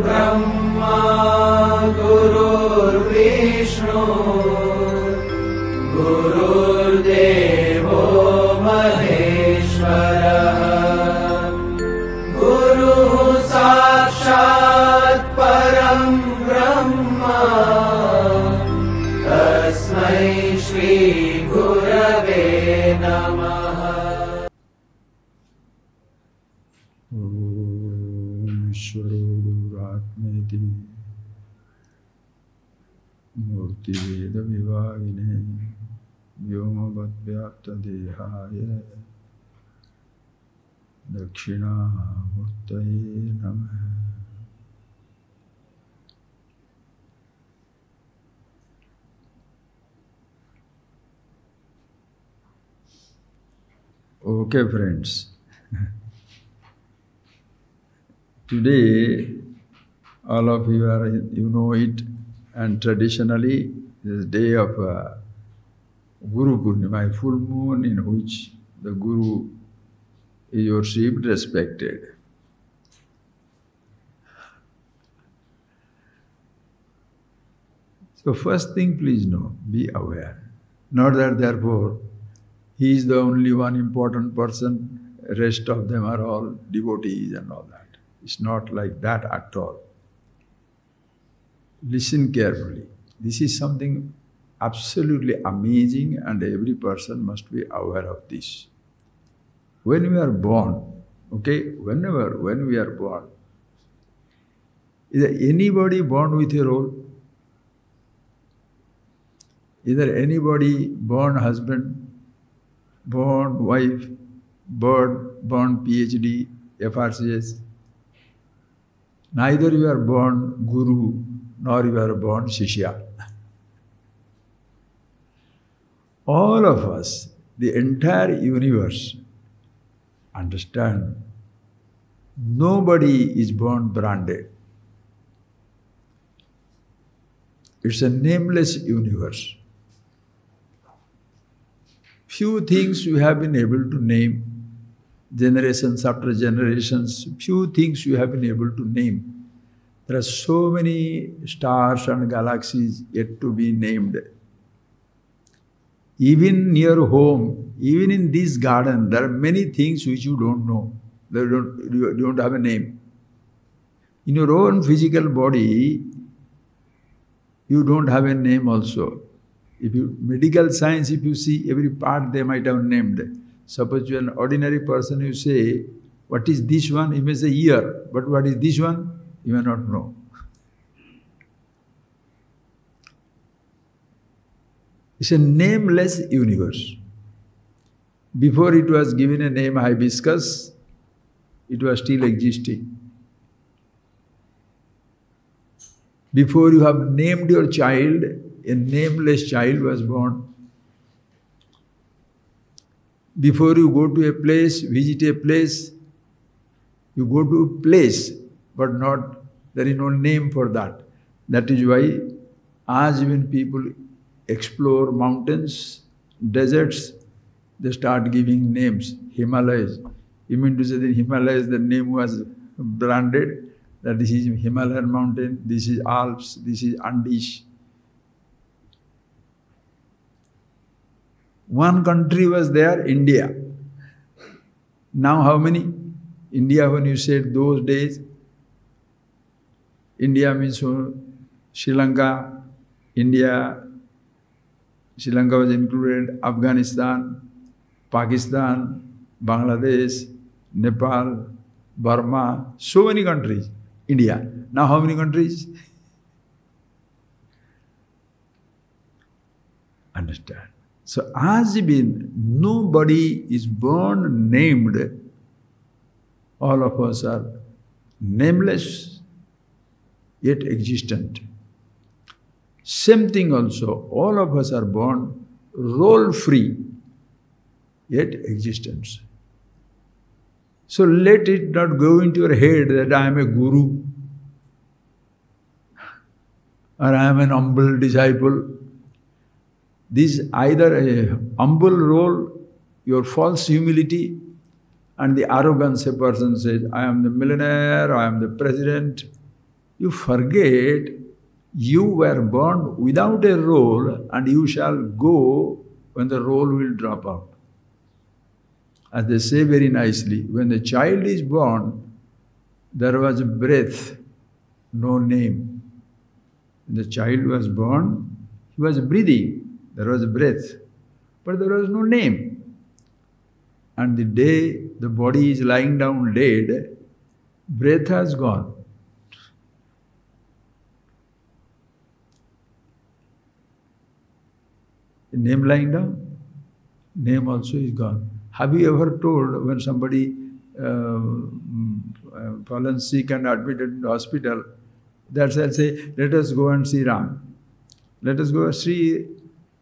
Brahma, Guru Vishnu, Guru Devo Maheshwara, Guru Sakshat Param Brahma, Tasmai Shri Gurave Namaha. Ishvaro Guratmeti Murti Veda Vivagine Vyomavad Vyapta Dehaya Dakshina Murtaye Namaha. Okay, friends. Today, all of you are, you know it, and traditionally, this day of GURUPURNIMA, a full moon in which the Guru is worshipped, respected. So first thing, please know, be aware. Not that therefore, he is the only one important person, rest of them are all devotees and all that. It's not like that at all. Listen carefully. This is something absolutely amazing and every person must be aware of this. When we are born, okay, when we are born, is there anybody born with a role? Is there anybody born husband, born wife, born PhD, FRCS? Neither you are born Guru, nor you are born Shishya. All of us, the entire universe, understand, nobody is born branded. It's a nameless universe. Few things you have been able to name, generations after generations, few things you have been able to name. There are so many stars and galaxies yet to be named. Even near home, even in this garden, there are many things which you don't know. You don't have a name. In your own physical body, you don't have a name also. If you, medical science, if you see every part they might have named. Suppose you are an ordinary person, you say, what is this one? You may say ear, but what is this one? You may not know. It's a nameless universe. Before it was given a name hibiscus, it was still existing. Before you have named your child, a nameless child was born. Before you go to a place, visit a place, you go to a place, but not, there is no name for that. That is why, as when people explore mountains, deserts, they start giving names. Himalayas. You mean to say that Himalayas, the name was branded, that this is Himalayan mountain, this is Alps, this is Andes. One country was there, India. Now how many? India, when you said those days, India means Sri Lanka, India, Sri Lanka was included, Afghanistan, Pakistan, Bangladesh, Nepal, Burma, so many countries. India. Now how many countries? Understand. So as been, nobody is born named. All of us are nameless, yet existent. Same thing also, all of us are born role-free, yet existence. So let it not go into your head that I am a guru or I am an humble disciple. This is either a humble role, your false humility, and the arrogance a person says, I am the millionaire, I am the president. You forget you were born without a role and you shall go when the role will drop out. As they say very nicely, when the child is born, there was a breath, no name. When the child was born, he was breathing, there was a breath, but there was no name. And the day the body is lying down dead, breath has gone. The name lying down, name also is gone. Have you ever told when somebody fallen sick and admitted in the hospital, that shall say, let us go and see Ram. Let us go see,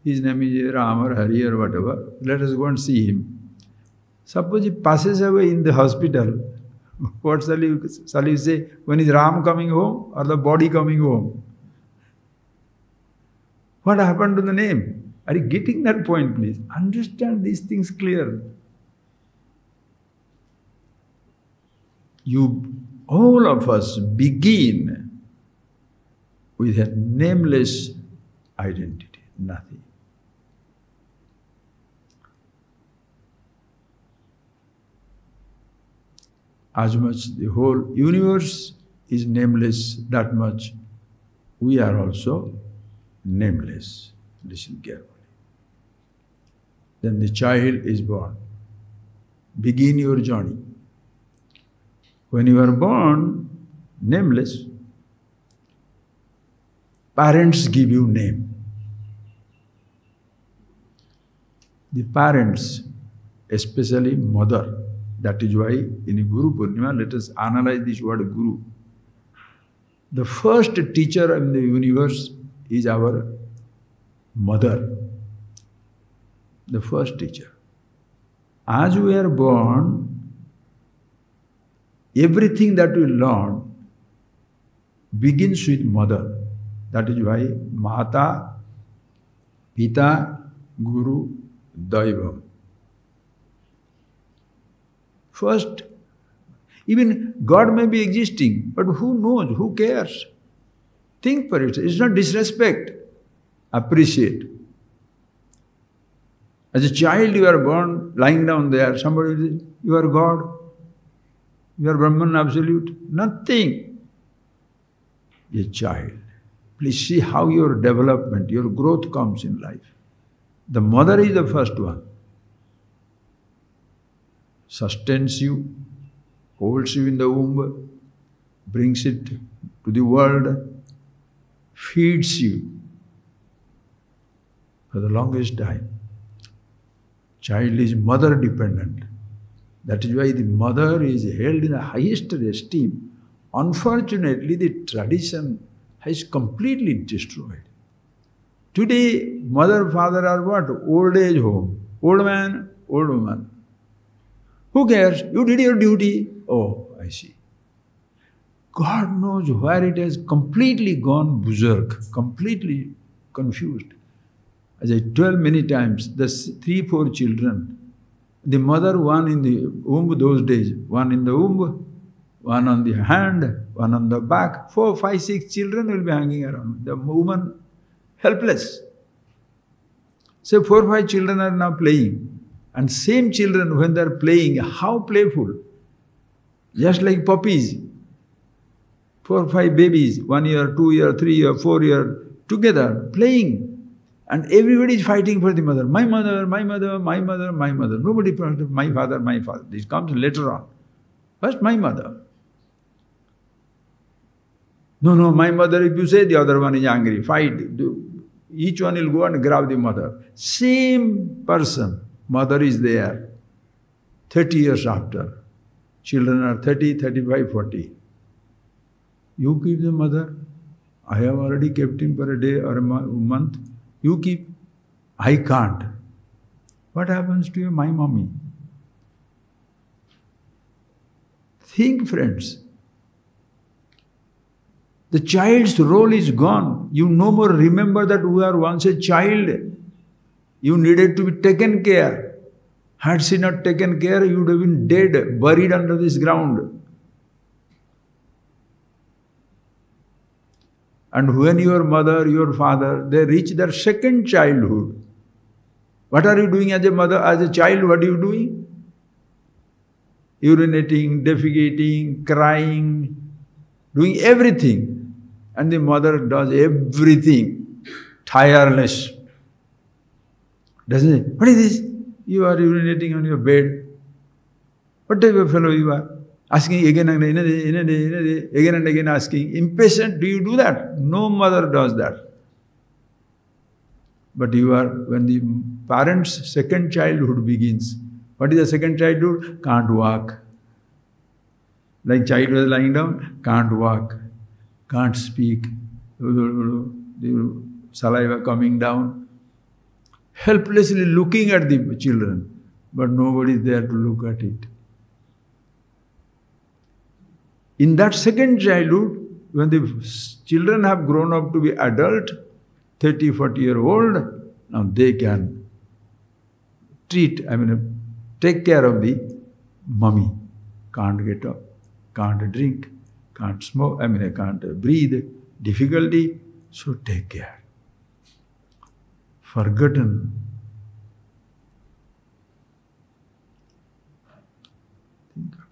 his name is Ram or Hari or whatever, let us go and see him. Suppose he passes away in the hospital, what shall you say? When is Ram coming home or the body coming home? What happened to the name? Are you getting that point, please? Understand these things clearly. All of us begin with a nameless identity, nothing. As much the whole universe is nameless, that much we are also nameless. Listen carefully. Then the child is born. Begin your journey. When you are born, nameless, parents give you name. The parents, especially mother, that is why in GURUPURNIMA, let us analyze this word Guru. The first teacher in the universe is our mother. The first teacher. As we are born, everything that we learn begins with mother. That is why Mata, Pita, Guru, Daivam. First, even God may be existing, but who knows, who cares? Think for it. It's not disrespect. Appreciate. As a child you are born, lying down there, somebody says, you are God, you are Brahman absolute. Nothing. A child. Please see how your development, your growth comes in life. The mother is the first one. Sustains you, holds you in the womb, brings it to the world, feeds you for the longest time. Child is mother dependent. That is why the mother is held in the highest esteem. Unfortunately, the tradition has completely destroyed. Today, mother, father are what? Old age home. Old man, old woman. Who cares? You did your duty. Oh, I see. God knows where it has completely gone berserk, completely confused. As I told many times, the 3-4 children, the mother, one in the womb those days, one in the womb, one on the hand, one on the back, 4, 5, 6 children will be hanging around. The woman helpless. So 4, 5 children are now playing. And same children, when they are playing, how playful. Just like puppies. 4, 5 babies, 1 year, 2 year, 3 year, 4 year, together, playing. And everybody is fighting for the mother. My mother, my mother, my mother, my mother. Nobody pronounces my father, my father. This comes later on. First, my mother. No, my mother, if you say, the other one is angry, fight. Each one will go and grab the mother. Same person, mother is there. 30 years after. Children are 30, 35, 40. You keep the mother. I have already kept him for a day or a month. You keep. I can't. What happens to you, my mommy? Think, friends. The child's role is gone. You no more remember that we are once a child. You needed to be taken care. Had she not taken care, you would have been dead, buried under this ground. And when your mother, your father, they reach their second childhood, what are you doing as a mother, as a child? What are you doing? Urinating, defecating, crying, doing everything. And the mother does everything, tireless. Doesn't it? What is this? You are urinating on your bed. What type of fellow you are? Asking again and again asking. Impatient, do you do that? No mother does that. But you are, when the parent's second childhood begins, what is the second childhood? Can't walk. Like child was lying down, can't walk, can't speak, the saliva coming down, helplessly looking at the children, but nobody is there to look at it. In that second childhood, when the children have grown up to be adult, 30, 40-year-old, now they can take care of the mummy. Can't get up, can't drink, can't smoke, can't breathe, difficulty, so take care. Forgotten. Think of it.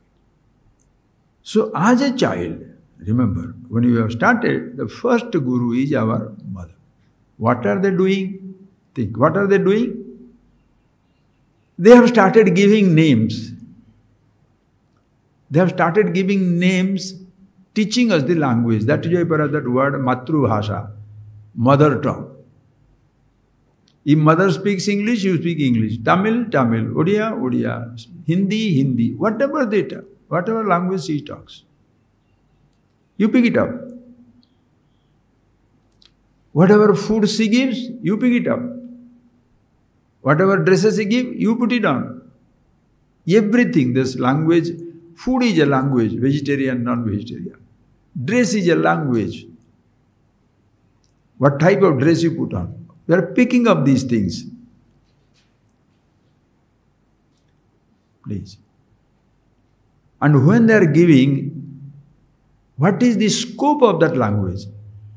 So as a child, remember, when you have started, the first guru is our mother. What are they doing? Think, what are they doing? They have started giving names. They have started giving names, teaching us the language. That is why that word Matrubhasha, mother tongue. If mother speaks English, you speak English. Tamil, Tamil. Odia, Odia. Hindi, Hindi. Whatever language she talks. You pick it up. Whatever food she gives, you pick it up. Whatever dresses she gives, you put it on. Everything, this language, food is a language, vegetarian, non-vegetarian. Dress is a language. What type of dress you put on? We are picking up these things. Please. And when they are giving, what is the scope of that language?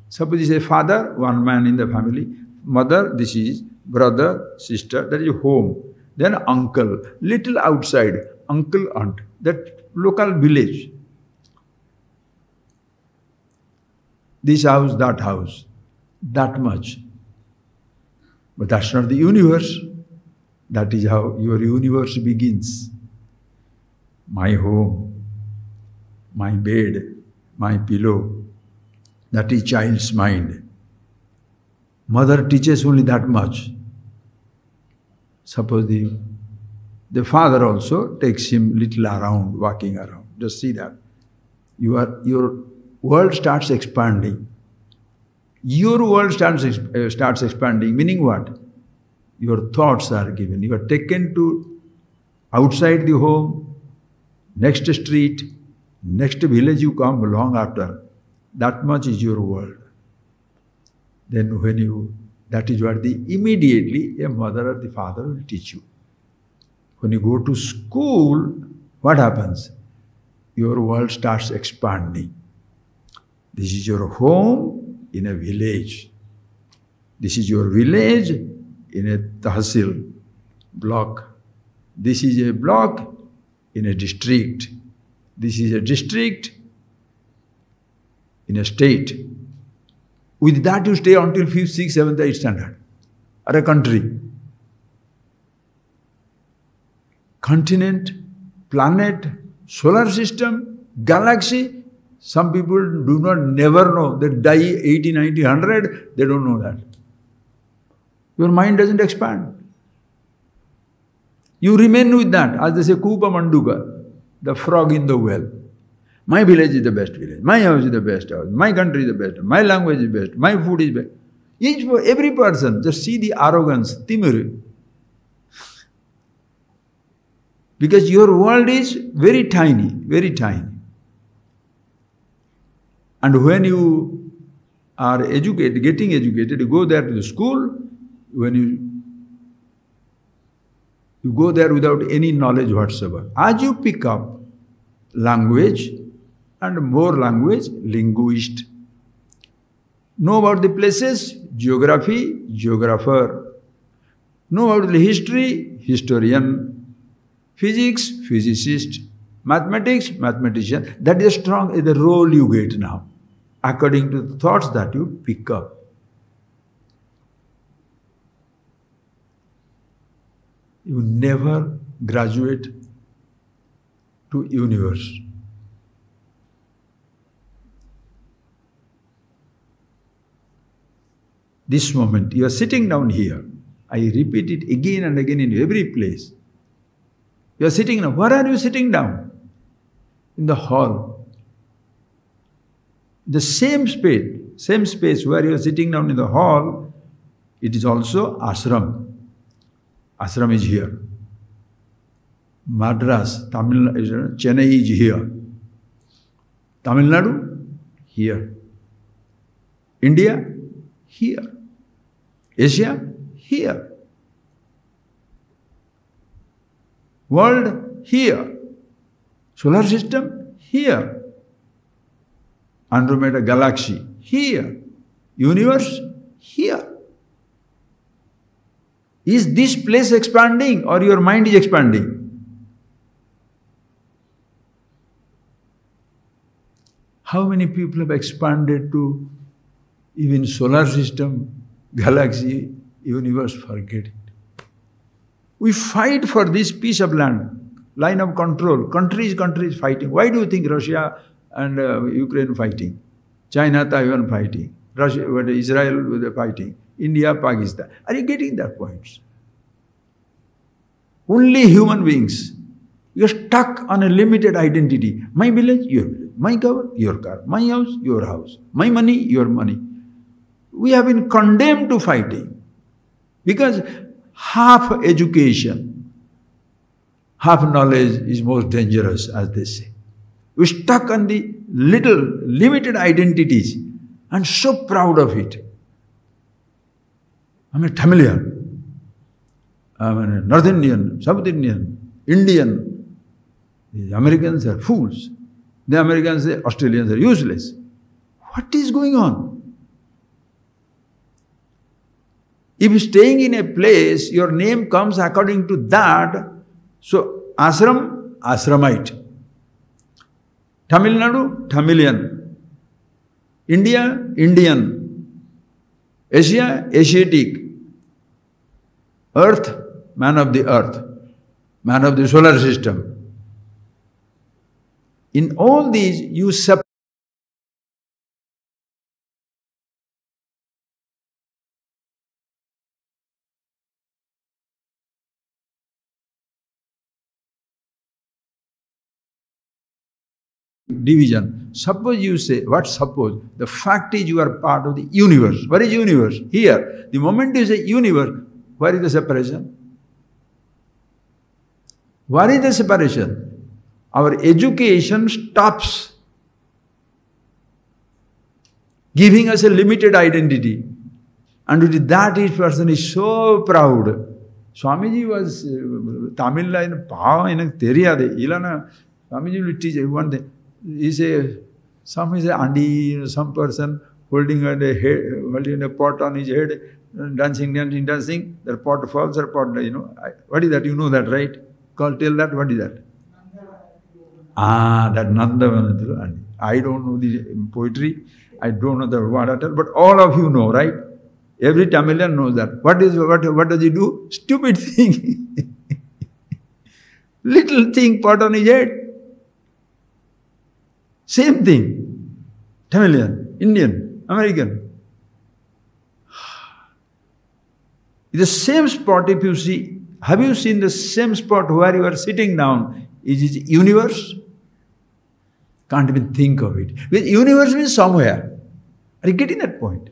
Suppose you say father, one man in the family, mother, this is brother, sister, that is home. Then uncle, little outside, uncle, aunt, that local village. This house, that much. But that's not the universe. That is how your universe begins. My home, my bed, my pillow, that is child's mind. Mother teaches only that much. Suppose the father also takes him little around, walking around. Just see that. Your world starts expanding. Your world starts expanding, meaning what? Your thoughts are given. You are taken to outside the home, next street, next village you come long after. That much is your world. Then that is what immediately a mother or the father will teach you. When you go to school, what happens? Your world starts expanding. This is your home in a village. This is your village in a tahsil block. This is a block in a district. This is a district in a state. With that you stay until 5th, 6th, 7th, 8th standard. Or a country. Continent, planet, solar system, galaxy. Some people never know. They die 80, 90, 100. They don't know that. Your mind doesn't expand. You remain with that. As they say, Kupa Manduka, the frog in the well. My village is the best village. My house is the best house. My country is the best. My language is best. My food is best. Every person, just see the arrogance, timur. Because your world is very tiny, very tiny. And when you are getting educated, you go there to the school, when You go there without any knowledge whatsoever. As you pick up language and more language, linguist. Know about the places, geography, geographer. Know about the history, historian. Physics, physicist. Mathematics, mathematician. That is the role you get now, according to the thoughts that you pick up. You never graduate to universe. This moment, you are sitting down here. I repeat it again and again in every place. You are sitting down. Where are you sitting down? In the hall. The same space where you are sitting down in the hall, it is also ashram. Ashram is here. Madras, Tamil, Chennai is here. Tamil Nadu, here. India, here. Asia, here. World, here. Solar system, here. Andromeda galaxy, here. Universe, here. Is this place expanding or your mind is expanding? How many people have expanded to even solar system, galaxy, universe? Forget it. We fight for this piece of land, line of control. Countries fighting. Why do you think Russia and Ukraine fighting? China, Taiwan fighting. Russia, Israel fighting. India, Pakistan. Are you getting that point? Only human beings. You are stuck on a limited identity. My village, your village. My car, your car. My house, your house. My money, your money. We have been condemned to fighting. Because half education, half knowledge is most dangerous, as they say. We're stuck on the little, limited identities and so proud of it. I'm a Tamilian, I'm a North Indian, South Indian, Indian. The Americans are fools. The Americans say Australians are useless. What is going on? If staying in a place, your name comes according to that, so ashram, ashramite. Tamil Nadu, Tamilian. India, Indian. Asia, Asiatic. Earth, man of the earth. Man of the solar system. In all these, you separate. Division. Suppose you say, what suppose? The fact is you are part of the universe. What is universe? Here. The moment you say universe, where is the separation? Where is the separation? Our education stops giving us a limited identity. And with that, each person is so proud. Swamiji was Tamil in Teriyade. Swamiji will teach one thing. He say, some person holding a pot on his head, dancing. The pot falls or pot, what is that? You know that, right? Tell that, what is that? That Nanda. I don't know the poetry, I don't know the word at all, but all of you know, right? Every Tamilian knows that. What does he do? Stupid thing. Little thing, pot on his head. Same thing. Tamilian, Indian, American. The same spot, if you see, have you seen the same spot where you are sitting down? Is it universe? Can't even think of it. Because universe means somewhere. Are you getting that point?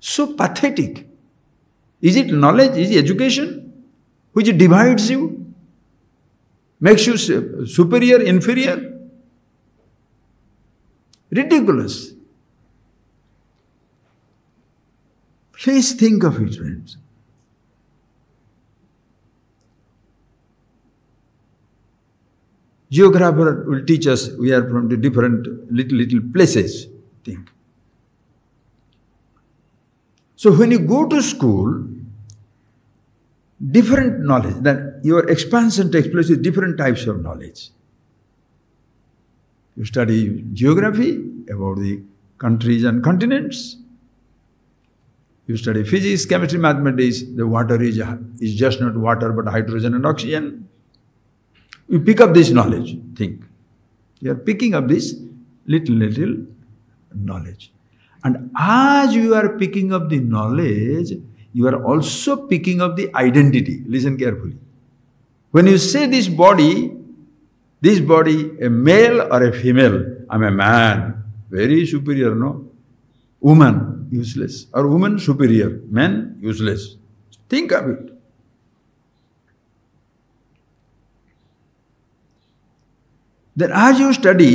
So pathetic. Is it knowledge? Is it education? Which divides you? Makes you superior, inferior? Ridiculous. Please think of it, friends. Geographer will teach us, we are from the different little places. Think. So when you go to school, different knowledge, then your expansion takes place with different types of knowledge. You study geography about the countries and continents. You study physics, chemistry, mathematics. The water is just not water but hydrogen and oxygen. You pick up this knowledge, think. You are picking up this little knowledge. And as you are picking up the knowledge, you are also picking up the identity. Listen carefully. When you say this body, a male or a female, I'm a man, very superior, no? Woman, useless. Or woman, superior. Man, useless. Think of it. Then as you study,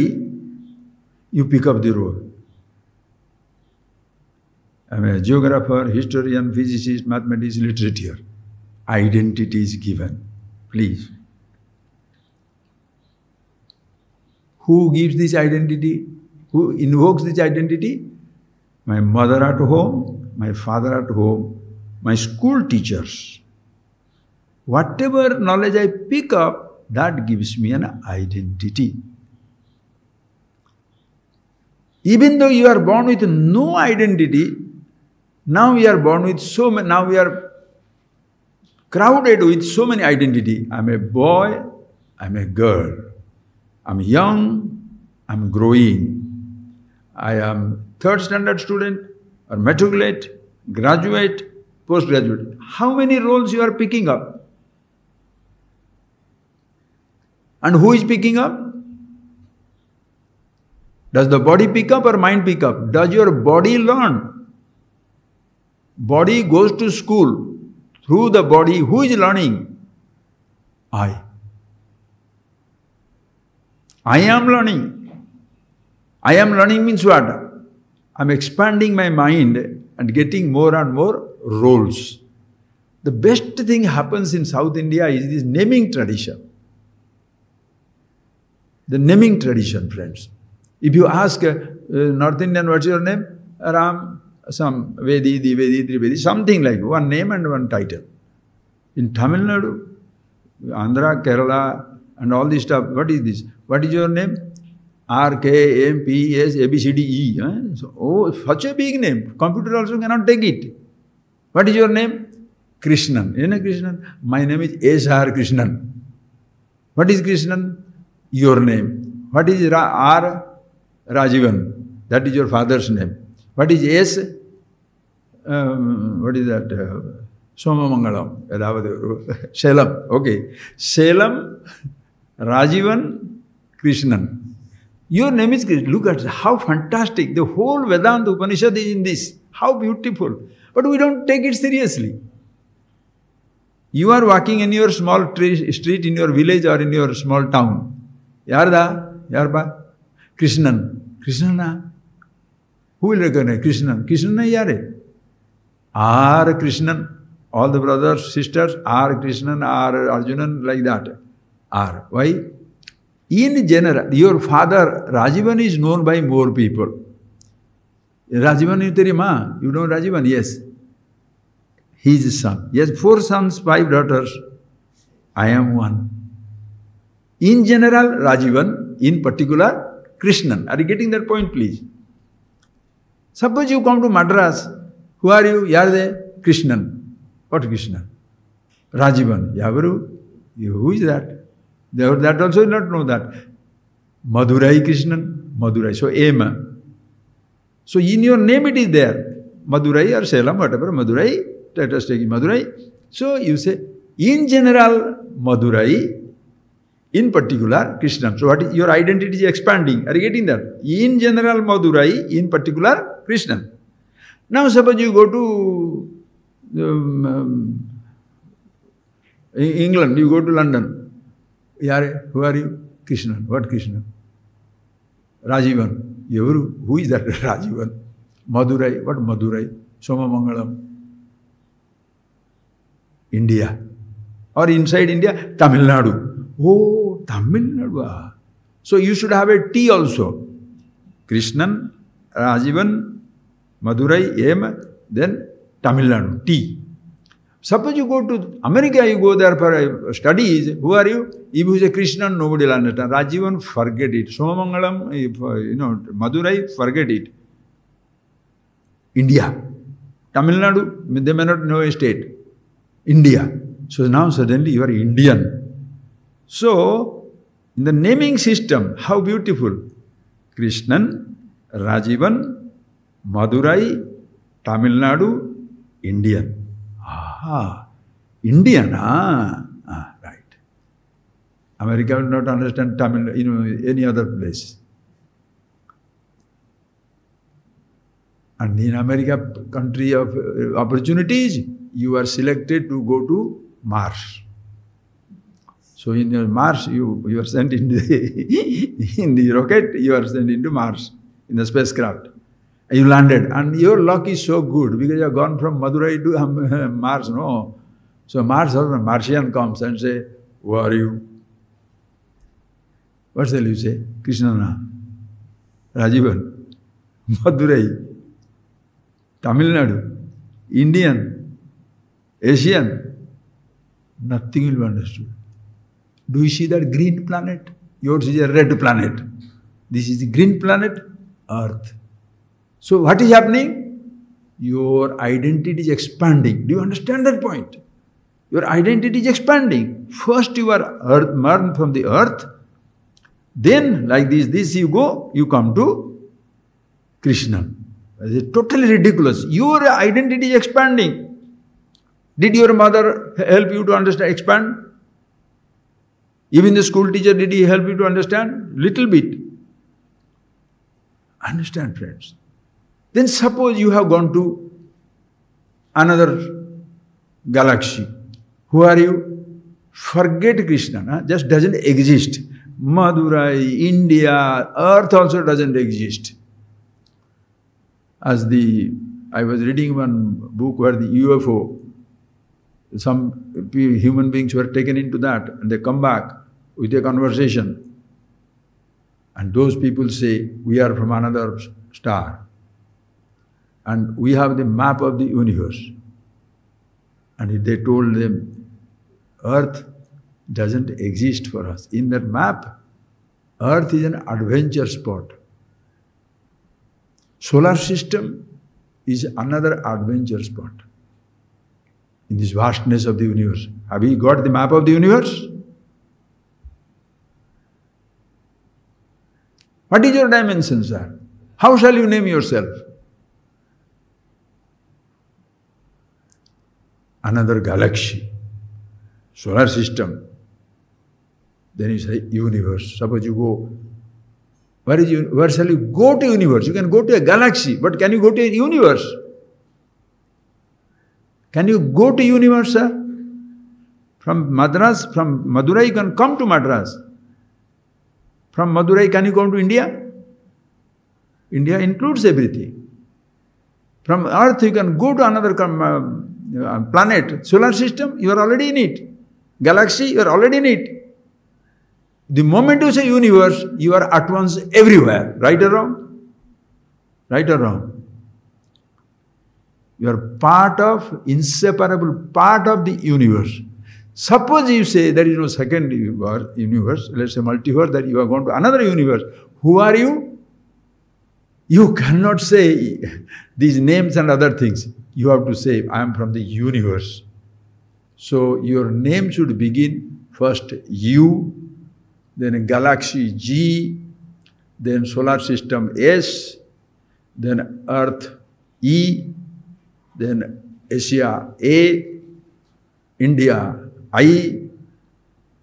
you pick up the role. I'm a geographer, historian, physicist, mathematician, literature. Identity is given. Please. Who gives this identity? Who invokes this identity? My mother at home, my father at home, my school teachers. Whatever knowledge I pick up, that gives me an identity. Even though you are born with no identity, now we are born with now we are crowded with so many identities. I'm a boy, I'm a girl. I'm young, I'm growing. I am third standard student or matriculate, graduate, postgraduate. How many roles you are picking up? And who is picking up? Does the body pick up or mind pick up? Does your body learn? Body goes to school. Through the body, who is learning? I am learning. I am learning means what? I am expanding my mind and getting more and more roles. The best thing happens in South India is this naming tradition. The naming tradition, friends. If you ask North Indian, what's your name? Ram, some Vedi, Divedi, Trivedi, something like one name and one title. In Tamil Nadu, Andhra, Kerala, and all this stuff, what is this? What is your name? R, K, M, P, S, A, B, C, D, E. So, such a big name. Computer also cannot take it. What is your name? Krishnan. You know Krishnan? My name is S.R. Krishnan. What is Krishnan? Your name. What is R? Rajivan. That is your father's name. What is S? What is that? Somamangalam. Selam. Okay. Selam, Rajivan, Krishnan. Your name is Krishnan. Look at how fantastic. The whole Vedanta Upanishad is in this. How beautiful. But we don't take it seriously. You are walking in your small street in your village or in your small town. Yarda? Yarba? Krishnan. Krishnana. Who will recognize Krishnan? Krishnana yare. R. Krishnan. All the brothers, sisters, R. Krishnan, R. Arjunan, like that. R. Why? In general, your father, Rajivan, is known by more people. Rajivan is teri ma. You know Rajivan? Yes. His son. Yes, 4 sons, 5 daughters. I am one. In general, Rajivan. In particular, Krishnan. Are you getting that point, please? Suppose you come to Madras. Who are you? Yarde? Krishnan. What Krishnan? Rajivan. Yavaru? Who is that? That also will not know that. Madurai Krishnan. Madurai. So, Ema. So, in your name it is there. Madurai or Salem, whatever. Madurai. Let us take Madurai. So, you say, in general, Madurai. In particular, Krishnan. So, what is your identity is expanding. Are you getting that? In general, Madurai. In particular, Krishnan. Now, suppose you go to England, you go to London. Yare, who are you? Krishnan. What Krishnan? Rajivan. Who is that Rajivan? Madurai. What Madurai? Somamangalam. India. Or inside India, Tamil Nadu. Oh, Tamil Nadu. So you should have a T also. Krishnan, Rajivan, Madurai, M, then Tamil Nadu, T. Suppose you go to America, you go there for studies, who are you? If you say Krishnan, nobody will understand. Rajivan, forget it. Somamangalam, Madurai, forget it. India. Tamil Nadu, they may not know a state. India. So now suddenly you are Indian. So, in the naming system, how beautiful. Krishnan, Rajivan, Madurai, Tamil Nadu, Indian. Ah, Indian, right. America will not understand Tamil, any other place. And in America, country of opportunities, you are selected to go to Mars. So in your Mars, you are sent in the rocket, you are sent into Mars, in the spacecraft. You landed, and your luck is so good because you have gone from Madurai to Mars, no? So Martian comes and say, who are you? What shall you say? Krishnana, Rajivan, Madurai, Tamil Nadu, Indian, Asian. Nothing will be understood. Do you see that green planet? Yours is a red planet. This is the green planet, Earth. So what is happening? Your identity is expanding. Do you understand that point? Your identity is expanding. First you are born from the earth. Then like this you go, you come to Krishna. It is totally ridiculous. Your identity is expanding. Did your mother help you to understand, expand? Even the school teacher, did he help you to understand? Little bit. Understand, friends. Then suppose you have gone to another galaxy. Who are you? Forget Krishna, just doesn't exist. Madurai, India, Earth also doesn't exist. I was reading one book where the UFO, some human beings were taken into that and they come back with a conversation. And those people say, we are from another star. And we have the map of the universe. And they told them, Earth doesn't exist for us. In that map, Earth is an adventure spot. Solar system is another adventure spot in this vastness of the universe. Have you got the map of the universe? What is your dimension, sir? How shall you name yourself? Another galaxy, solar system. Then you say universe. Suppose you go, where shall you go to universe? You can go to a galaxy, but can you go to a universe? Can you go to universe, sir? From Madras, from Madurai you can come to Madras. From Madurai can you come to India? India includes everything. From Earth you can go to another planet, solar system, you are already in it. Galaxy, you are already in it. The moment you say universe, you are at once everywhere. Right or wrong? Right or wrong? You are part of, inseparable part of the universe. Suppose you say there is no second universe, let's say multiverse, that you are going to another universe. Who are you? You cannot say these names and other things. You have to say, I am from the universe. So your name should begin first U, then galaxy G, then solar system S, then Earth E, then Asia A, India I,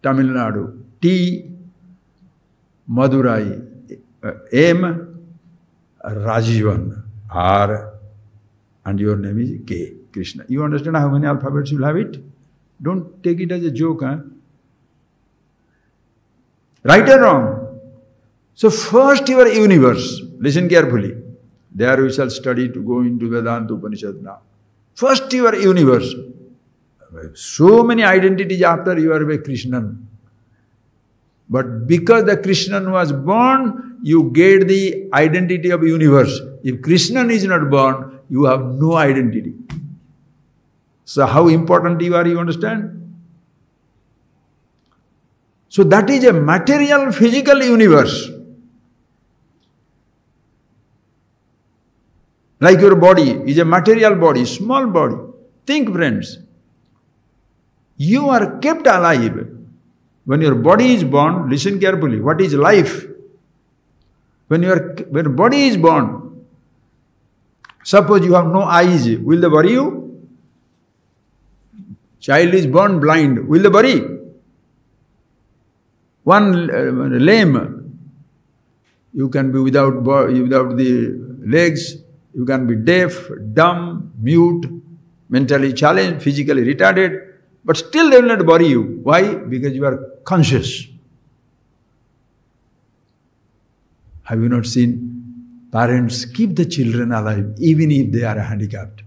Tamil Nadu T, Madurai M, Rajivan R, and your name is K, Krishna. You understand how many alphabets you have it? Don't take it as a joke, huh? Right or wrong? So first your universe, listen carefully. There we shall study to go into Vedanta Upanishad now. First your universe. So many identities after you are a Krishnan. But because the Krishna was born, you get the identity of universe. If Krishna is not born, you have no identity. So how important you are, you understand? So that is a material, physical universe. Like your body is a material body, small body. Think, friends, you are kept alive. When your body is born, listen carefully, what is life? When your body is born, suppose you have no eyes, will they bury you? Child is born blind, will they bury? One lame, you can be without the legs, you can be deaf, dumb, mute, mentally challenged, physically retarded, but still they will not bury you. Why? Because you are conscious. Have you not seen parents keep the children alive even if they are handicapped?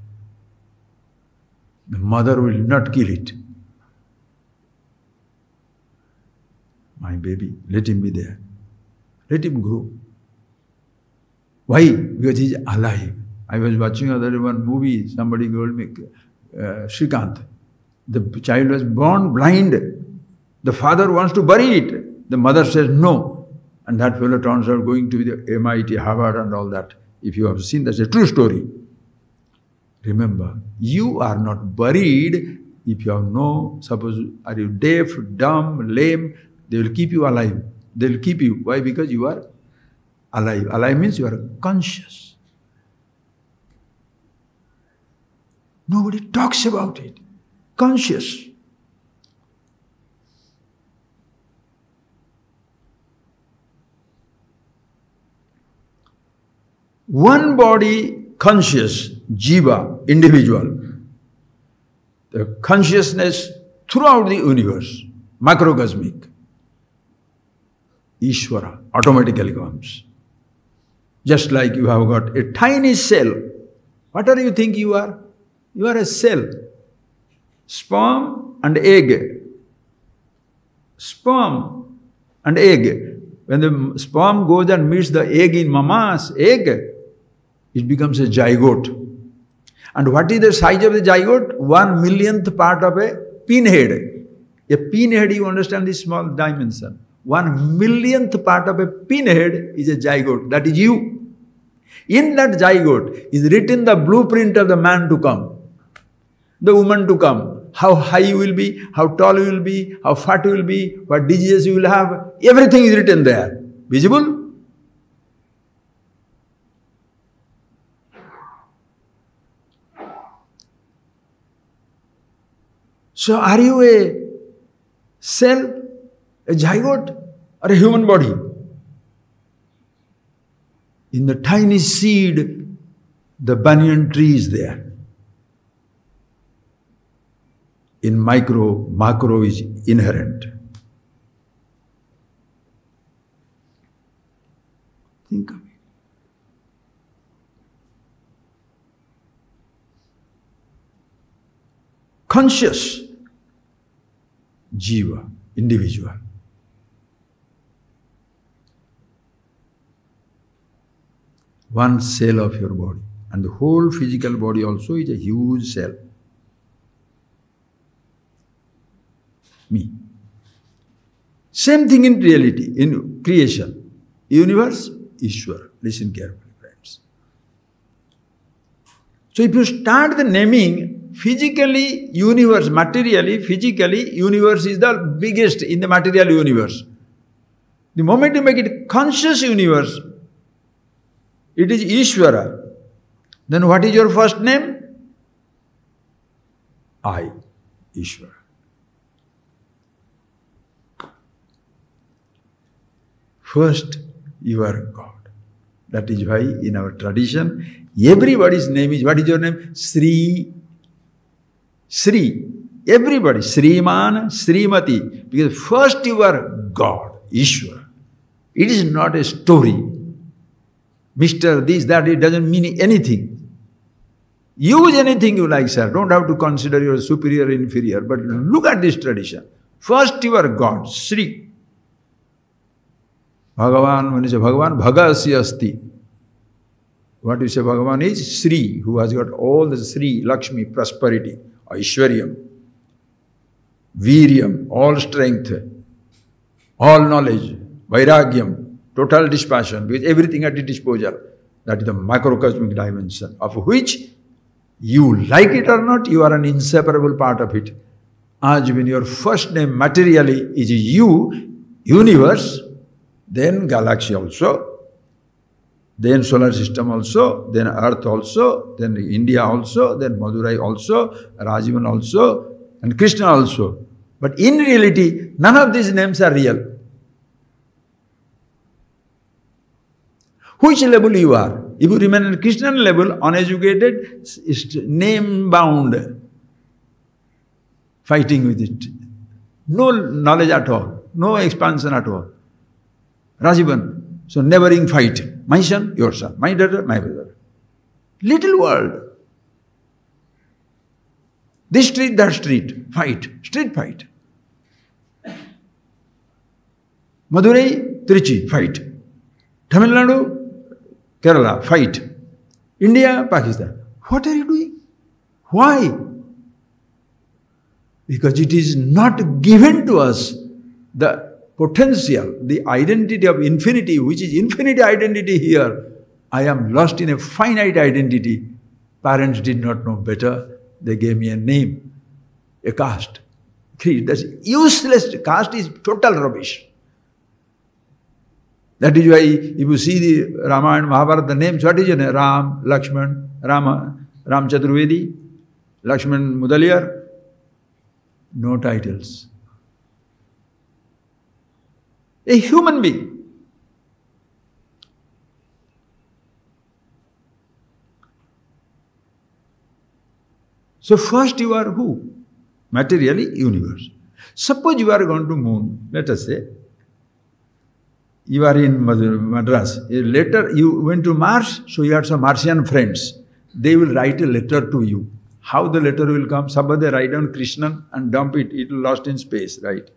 The mother will not kill it. My baby, let him be there. Let him grow. Why? Because he is alive. I was watching one movie, somebody told me, Shrikant. The child was born blind. The father wants to bury it. The mother says no. And that fellow turns out going to the MIT, Harvard and all that. If you have seen, that's a true story. Remember, you are not buried if you have no, suppose, are you deaf, dumb, lame, they will keep you alive. They will keep you. Why? Because you are alive. Alive means you are conscious. Nobody talks about it. Conscious. One body, conscious, jiva, individual. The consciousness throughout the universe, macrocosmic. Ishvara automatically comes. Just like you have got a tiny cell. What do you think you are? You are a cell. Sperm and egg. Sperm and egg. When the sperm goes and meets the egg in mama's egg, it becomes a zygote. And what is the size of the zygote? 1/1,000,000th part of a pinhead. A pinhead, you understand this small dimension. 1/1,000,000th part of a pinhead is a zygote. That is you. In that zygote is written the blueprint of the man to come, the woman to come. How high you will be, how tall you will be, how fat you will be, what diseases you will have. Everything is written there. Visible? So are you a cell, a zygote, or a human body? In the tiny seed, the banyan tree is there. In micro, macro is inherent. Think of it. Conscious, jiva, individual. One cell of your body. And the whole physical body also is a huge cell. Me. Same thing in reality, in creation. Universe, Ishwar. Listen carefully, friends. So if you start the naming, physically, universe, materially, physically, universe is the biggest in the material universe. The moment you make it conscious universe, it is Ishvara. Then what is your first name? I, Ishvara. First, you are God. That is why in our tradition, everybody's name is, what is your name? Sri. Sri. Everybody. Sriman, Srimati. Because first you are God, Ishvara. It is not a story. Mr. This, that, it doesn't mean anything. Use anything you like, sir. Don't have to consider your superior, inferior. But look at this tradition. First you are God, Sri. Bhagavan, when you say Bhagavan, Bhagasya asti. What you say Bhagavan is Sri, who has got all the Sri, Lakshmi, prosperity, Aishwaryam, Viryam, all strength, all knowledge, Vairagyam, total dispassion, with everything at the disposal. That is the macrocosmic dimension, of which you like it or not, you are an inseparable part of it. As when your first name materially is you, universe, then galaxy also, then solar system also, then earth also, then India also, then Madurai also, Rajivan also, and Krishna also. But in reality, none of these names are real. Which level you are? If you remain at Krishna level, uneducated, name-bound, fighting with it. No knowledge at all, no expansion at all. Rajivan, so never-ending fight. My son, your son. My daughter, my brother. Little world. This street, that street. Fight. Street fight. Madurai, Trichy, fight. Tamil Nadu, Kerala, fight. India, Pakistan. What are you doing? Why? Because it is not given to us the potential, the identity of infinity, which is infinity identity here. I am lost in a finite identity. Parents did not know better. They gave me a name, a caste. Creed. That's useless. Caste is total rubbish. That is why if you see the Ramayana, Mahabharata, the names, what is your name? Ram, Lakshman, Ram Chaturvedi, Lakshman Mudaliar. No titles. A human being. So first you are who? Materially, universe. Suppose you are going to moon, let us say, you are in Madras. Later you went to Mars, so you had some Martian friends. They will write a letter to you. How the letter will come? Suppose they write down Krishnan and dump it, it will lost in space, right?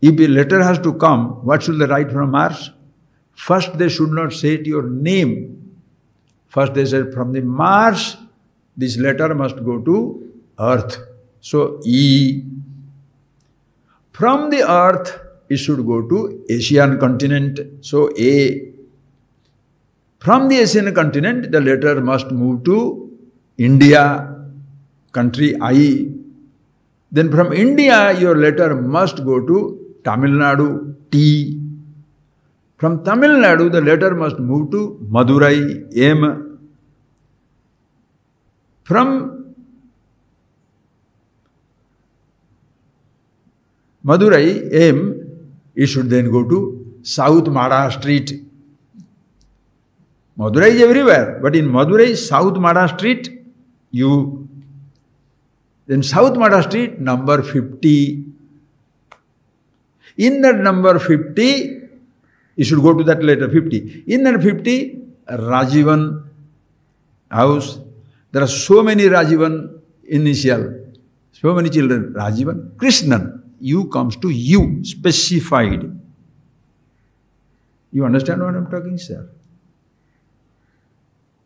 If a letter has to come, what should they write from Mars? First they should not say your name. First they said from the Mars, this letter must go to Earth. So E. From the Earth, it should go to Asian continent. So A. From the Asian continent, the letter must move to India, country I. Then from India, your letter must go to Tamil Nadu, T. From Tamil Nadu, the letter must move to Madurai, M. From Madurai, M, it should then go to South Mada Street. Madurai is everywhere, but in Madurai, South Mada Street, then South Mada Street, number 50. In that number 50, you should go to that letter 50. In that 50, Rajivan house. There are so many Rajivan initial, so many children. Rajivan, Krishnan. U comes to you, specified. You understand what I am talking, sir?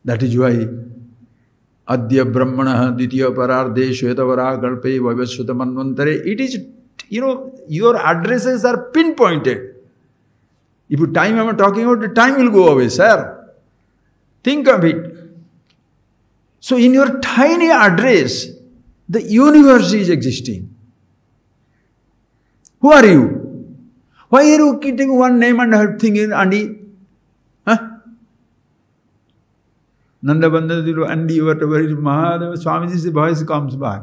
That is why Adya Brahmana Ditya Parardhe Shvetavara Kalpe Vavasvata Manvantare. It is, your addresses are pinpointed. If you time I am talking about, the time will go away, sir. Think of it. So in your tiny address, the universe is existing. Who are you? Why are you keeping one name and thinking Andy? Huh? Nanda Bandhadiru, Andy, whatever it is, Mahadeva, Swamiji's voice comes back.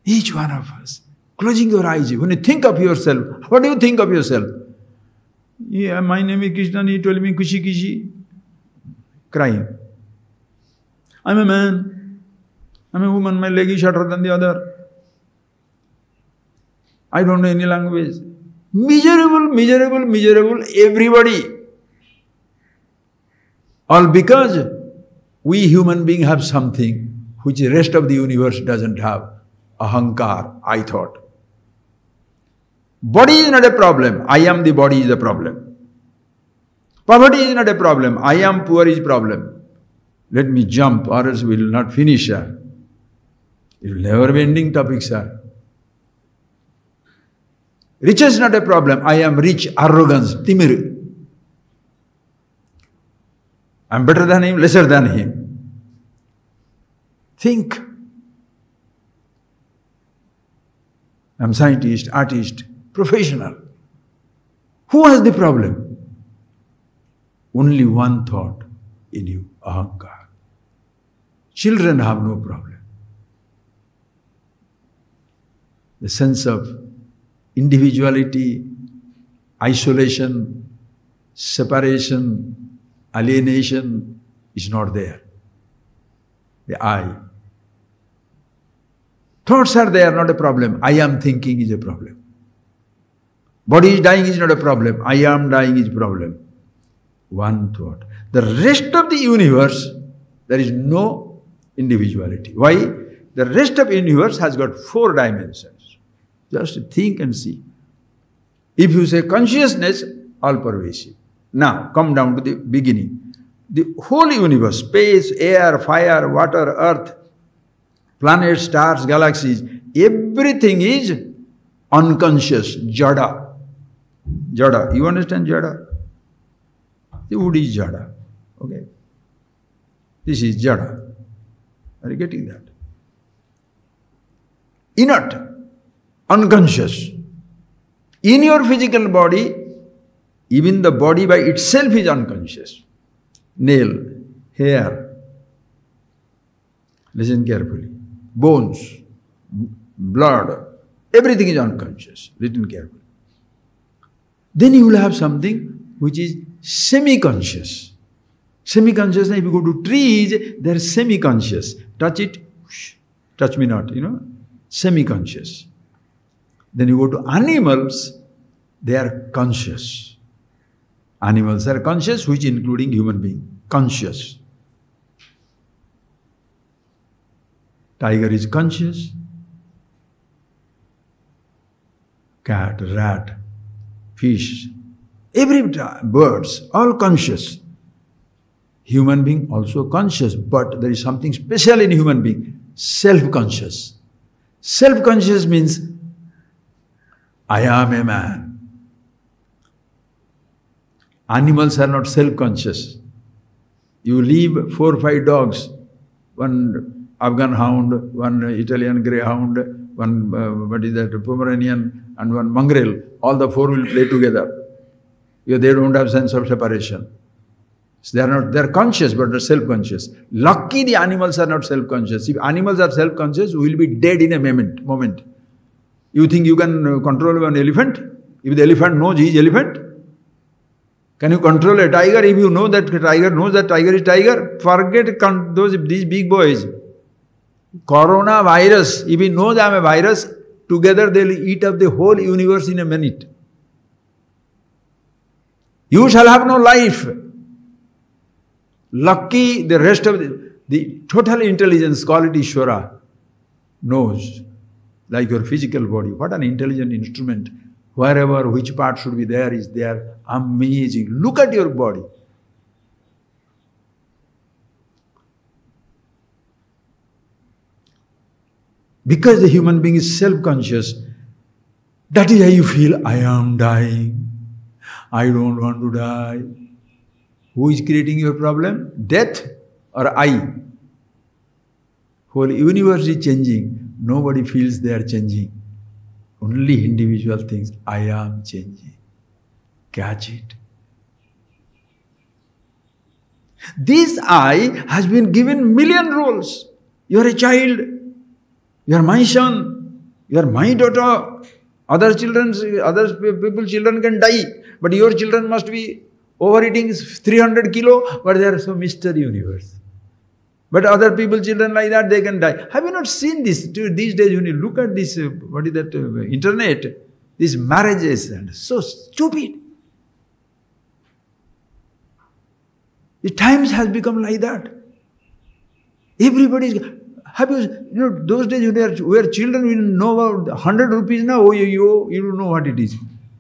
Each one of us, closing your eyes, when you think of yourself, what do you think of yourself? Yeah, my name is Krishna, he told me Kushi Kishi. Crying. I'm a man. I'm a woman, my leg is shorter than the other. I don't know any language. Miserable, miserable, miserable, everybody. All because we human beings have something which the rest of the universe doesn't have. Ahankar, I thought. Body is not a problem. I am the body is the problem. Poverty is not a problem. I am poor is a problem. Let me jump or else we will not finish, sir. It will never be ending topic, sir. Riches is not a problem. I am rich, arrogance, timir. I am better than him, lesser than him. Think. I am scientist, artist, professional. Who has the problem? Only one thought in you, ahankar. Children have no problem. The sense of individuality, isolation, separation, alienation is not there. The I. Thoughts are there, not a problem. I am thinking is a problem. Body is dying is not a problem. I am dying is a problem. One thought. The rest of the universe, there is no individuality. Why? The rest of the universe has got 4 dimensions. Just think and see. If you say consciousness, all pervasive. Now, come down to the beginning. The whole universe, space, air, fire, water, earth, planets, stars, galaxies, everything is unconscious, jada. Jada. You understand jada? The wood is jada. Okay? This is jada. Are you getting that? Inert, unconscious. In your physical body, even the body by itself is unconscious. Nail, hair, listen carefully, bones, blood, everything is unconscious. Listen carefully. Then you will have something which is semi-conscious. Semi-conscious, if you go to trees, they are semi-conscious. Touch it, whoosh, touch me not, semi-conscious. Then you go to animals, they are conscious. Animals are conscious, which including human being, conscious. Tiger is conscious. Cat, rat, fish, every birds, all conscious. Human being also conscious, but there is something special in human being, self-conscious. Self-conscious means, I am a man. Animals are not self-conscious. You leave 4 or 5 dogs, one Afghan hound, one Italian greyhound, one Pomeranian, and one mongrel. All the 4 will play together. They don't have sense of separation. So they are conscious, but they're self-conscious. Lucky the animals are not self-conscious. If animals are self-conscious, we will be dead in a moment. You think you can control an elephant? If the elephant knows he is elephant? Can you control a tiger if you know that tiger knows that tiger is tiger? Forget these big boys. Coronavirus, if he knows I am a virus, together they will eat up the whole universe in a minute. You shall have no life. Lucky the rest of the total intelligence, call it Ishvara, knows, like your physical body. What an intelligent instrument. Wherever, which part should be there is there. Amazing. Look at your body. Because the human being is self-conscious, that is how you feel, I am dying. I don't want to die. Who is creating your problem? Death or I? Whole universe is changing. Nobody feels they are changing. Only individual things. I am changing. Catch it. This I has been given million roles. You are a child. You are my son. You are my daughter. Other people's children can die. But your children must be overeating 300 kilo. But they are so mystery universe. But other people's children like that, they can die. Have you not seen this? These days when you look at this, internet, these marriages, and so stupid. The times has become like that. Everybody have those days when we were children, we didn't know about 100 rupees now, oh, you don't know what it is.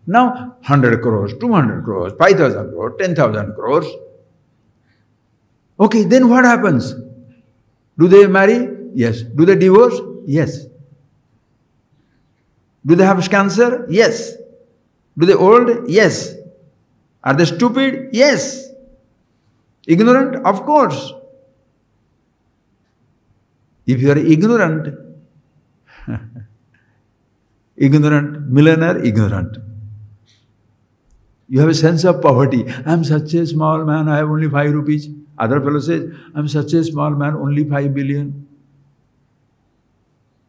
Now, 100 crores, 200 crores, 5,000 crores, 10,000 crores. Okay, then what happens? Do they marry? Yes. Do they divorce? Yes. Do they have cancer? Yes. Do they old? Yes. Are they stupid? Yes. Ignorant? Of course. If you are ignorant, millionaire, ignorant. You have a sense of poverty. I am such a small man, I have only 5 rupees. Other fellow says, I am such a small man, only 5 billion.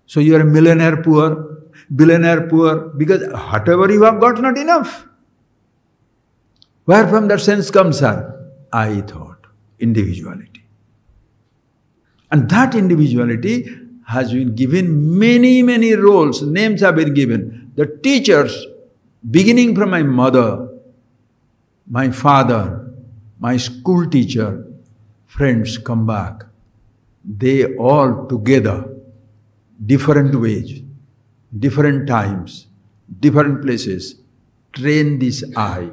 So you are a millionaire poor, billionaire poor, because whatever you have got not enough. Where from that sense comes, sir? I thought, individuality. And that individuality has been given many, many roles, names have been given. The teachers, beginning from my mother, my father, my school teacher, friends come back. They all together, different ways, different times, different places, train this I.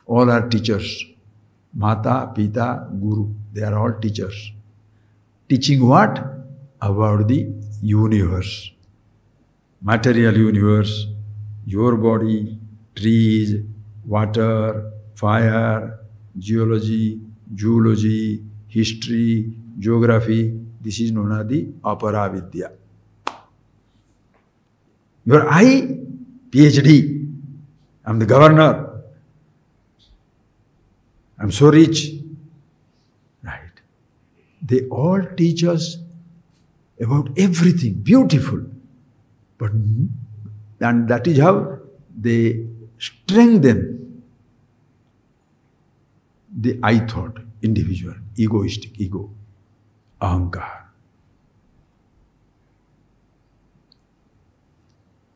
All are teachers. Mata, Pita, Guru, they are all teachers. Teaching what? About the universe. Material universe, your body, trees, water, fire, geology, zoology, history, geography. This is known as the Aparavidya. Your I, PhD. I'm the governor. I'm so rich. Right. They all teach us about everything, beautiful. But, and that is how they strengthen the I thought, individual, egoistic, ego, ahankar.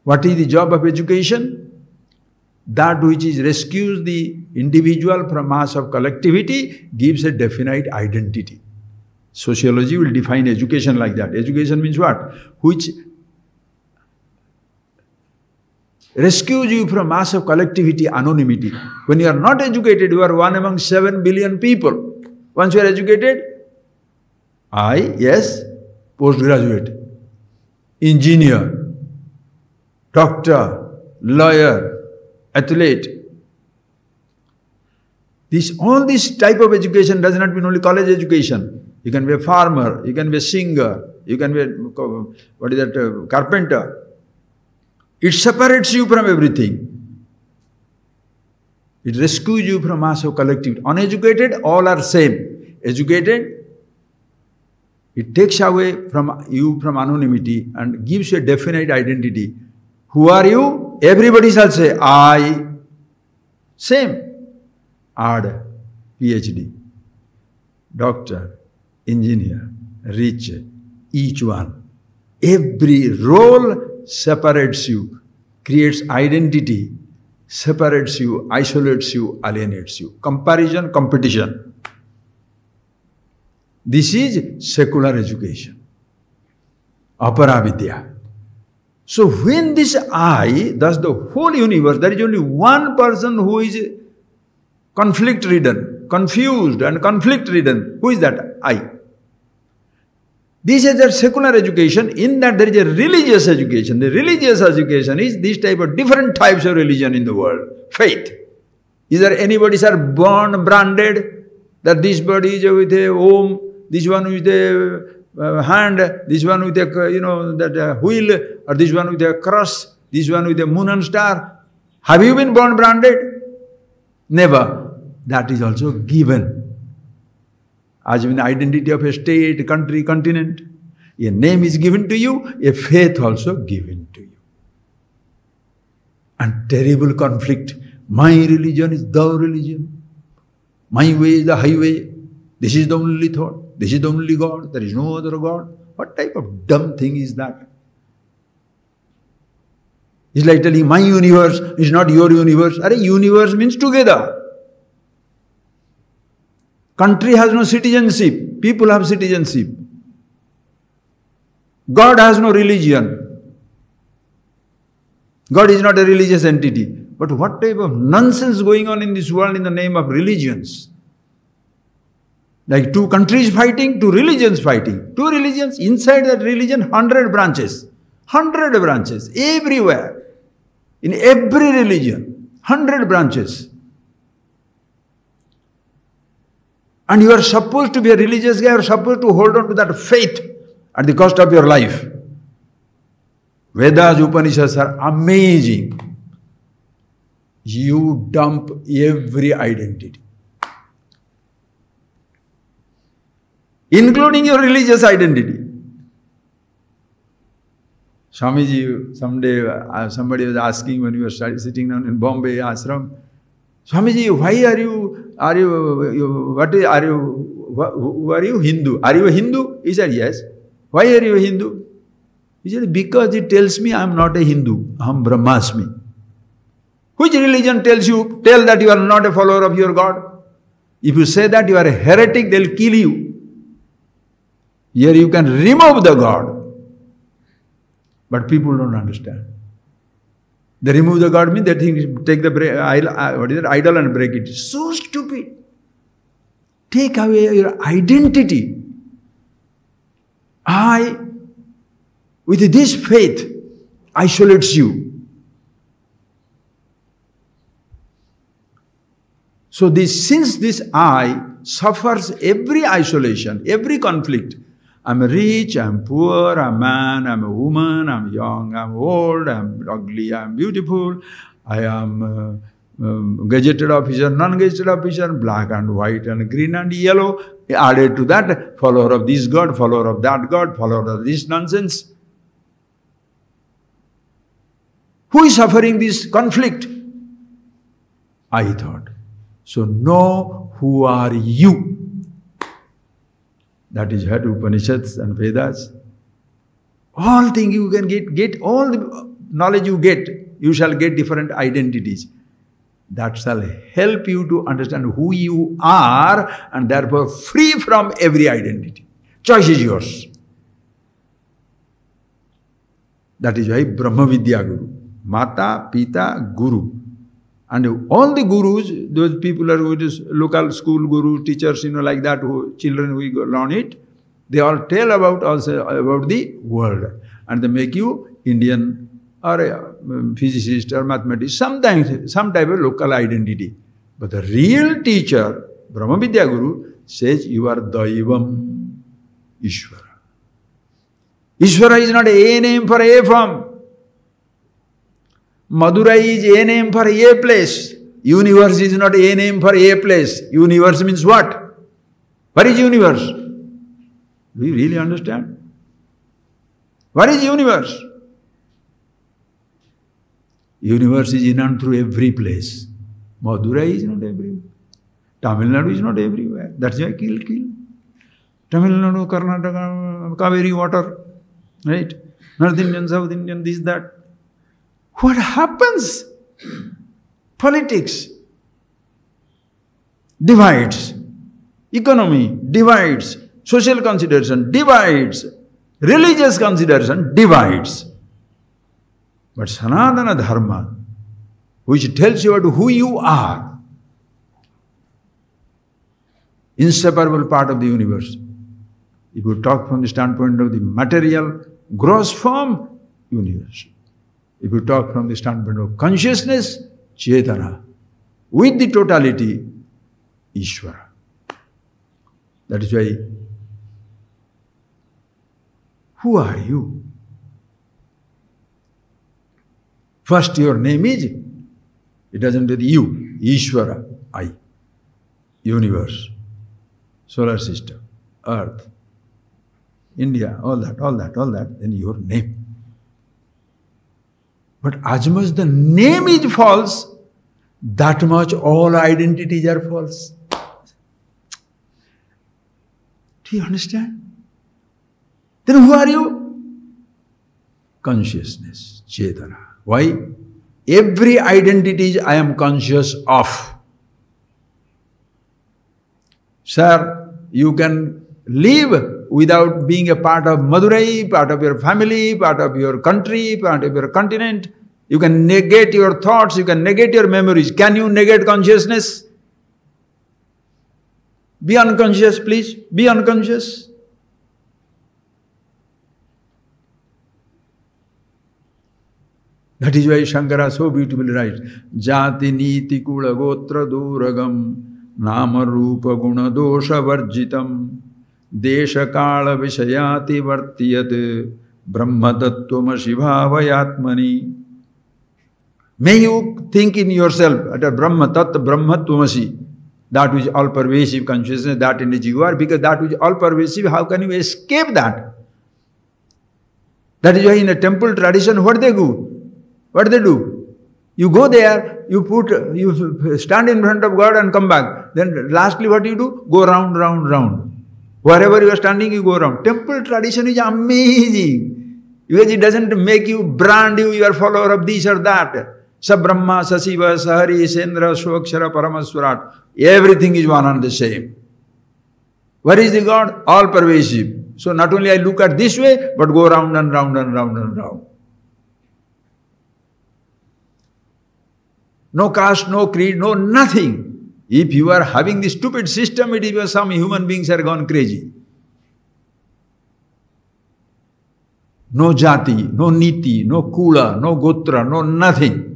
What is the job of education? That which is rescues the individual from mass of collectivity gives a definite identity. Sociology will define education like that. Education means what? Which rescues you from mass of collectivity, anonymity. When you are not educated, you are one among 7 billion people. Once you are educated, I, yes, postgraduate, engineer, doctor, lawyer, athlete. All this type of education does not mean only college education. You can be a farmer, you can be a singer, you can be a, carpenter. It separates you from everything. It rescues you from mass of collectivity. Uneducated, all are same. Educated, it takes away from you from anonymity and gives you a definite identity. Who are you? Everybody shall say, I. Same. Add PhD, doctor, engineer, rich, each one. Every role separates you, creates identity, separates you, isolates you, alienates you. Comparison, competition. This is secular education. Aparavidya. So when this I, thus the whole universe, there is only one person who is conflict-ridden, confused and conflict-ridden. Who is that? I. This is a secular education, in that there is a religious education. The religious education is this type of different types of religion in the world. Faith. Is there anybody, sir, born branded that this body is with a Om, this one with a hand, this one with a, that wheel, or this one with a cross, this one with a moon and star. Have you been born branded? Never. That is also given. As in the identity of a state, country, continent. A name is given to you, a faith also given to you. And terrible conflict. My religion is the religion. My way is the highway. This is the only thought. This is the only God. There is no other God. What type of dumb thing is that? It's like telling my universe is not your universe. Arey, universe means together. Country has no citizenship. People have citizenship. God has no religion. God is not a religious entity. But what type of nonsense going on in this world in the name of religions? Like two countries fighting, two religions fighting. Two religions, inside that religion, 100 branches. 100 branches, everywhere. In every religion, 100 branches. And you are supposed to be a religious guy, you are supposed to hold on to that faith at the cost of your life. Vedas, Upanishads are amazing. You dump every identity, including your religious identity. Swamiji, someday somebody was asking when we were sitting down in Bombay ashram, Swamiji, why who are you Hindu? Are you a Hindu? He said, yes. Why are you a Hindu? He said, because it tells me I am not a Hindu, Aham Brahmasmi. Which religion tell that you are not a follower of your God? If you say that you are a heretic, they will kill you. Here you can remove the God. But people don't understand. They remove the God means they think, take the idol and break it. So stupid. Take away your identity. I, with this faith, isolates you. So since this I suffers every isolation, every conflict, I'm rich, I'm poor, I'm a man, I'm a woman, I'm young, I'm old, I'm ugly, I'm beautiful, I am gazetted officer, non-gazetted officer, black and white and green and yellow, added to that, follower of this God, follower of that God, follower of this nonsense. Who is suffering this conflict? I thought. So know who are you. That is what Upanishads and Vedas. All things you can get all the knowledge you get, you shall get different identities. That shall help you to understand who you are and therefore free from every identity. Choice is yours. That is why Brahma Vidya Guru. Mata, Pita, Guru. And all the gurus, those people are local school gurus, teachers, like that, children who learn it, they all tell about the world. And they make you Indian or a physicist or mathematician, sometimes some type of local identity. But the real teacher, Brahma Vidya Guru, says you are Daivam Ishvara. Ishvara is not a name for a form. Madurai is a name for a place. Universe is not a name for a place. Universe means what? What is universe? Do you really understand? What is universe? Universe is in and through every place. Madurai is not everywhere. Tamil Nadu is not everywhere. That's why kill. Tamil Nadu, Karnataka, Kaveri water. Right? North Indian, South Indian, this, that. What happens? Politics divides. Economy divides. Social consideration divides. Religious consideration divides. But Sanatana Dharma, which tells you about who you are, inseparable part of the universe. If you talk from the standpoint of the material, gross form, universe. If you talk from the standpoint of consciousness, Chetana, with the totality, Ishvara. That is why, who are you? First your name is, it doesn't do the you, Ishvara, I, universe, solar system, earth, India, all that, then your name. But as much the name is false, that much all identities are false. Do you understand? Then who are you? Consciousness, Chetana. Why? Every identity I am conscious of. Sir, you can live without being a part of Madurai, part of your family, part of your country, part of your continent. You can negate your thoughts, you can negate your memories. Can you negate consciousness? Be unconscious, please. Be unconscious. That is why Shankara so beautifully writes, Jati niti kula gotra duragam nama rupa guna dosha varjitam desha kala vishayati vartiyat brahma tattvama shivavayatmani. May you think in yourself at a Brahma Tat Brahmatvamasi, that which is all-pervasive consciousness, that in which you are, because that which is all-pervasive, how can you escape that? That is why in a temple tradition, what they do? What they do? You go there, you stand in front of God and come back. Then lastly what you do? Go round, round, round. Wherever you are standing, you go round. Temple tradition is amazing. Because it doesn't make you brand you are follower of this or that. Sa Brahma, Sa Shiva, Sa Hari, Sendra, Swakshara, Paramaswarat. Everything is one and the same. Where is the God? All pervasive. So not only I look at this way, but go round and round and round and round. No caste, no creed, no nothing. If you are having this stupid system, it is because some human beings are gone crazy. No jati, no niti, no kula, no gotra, no nothing.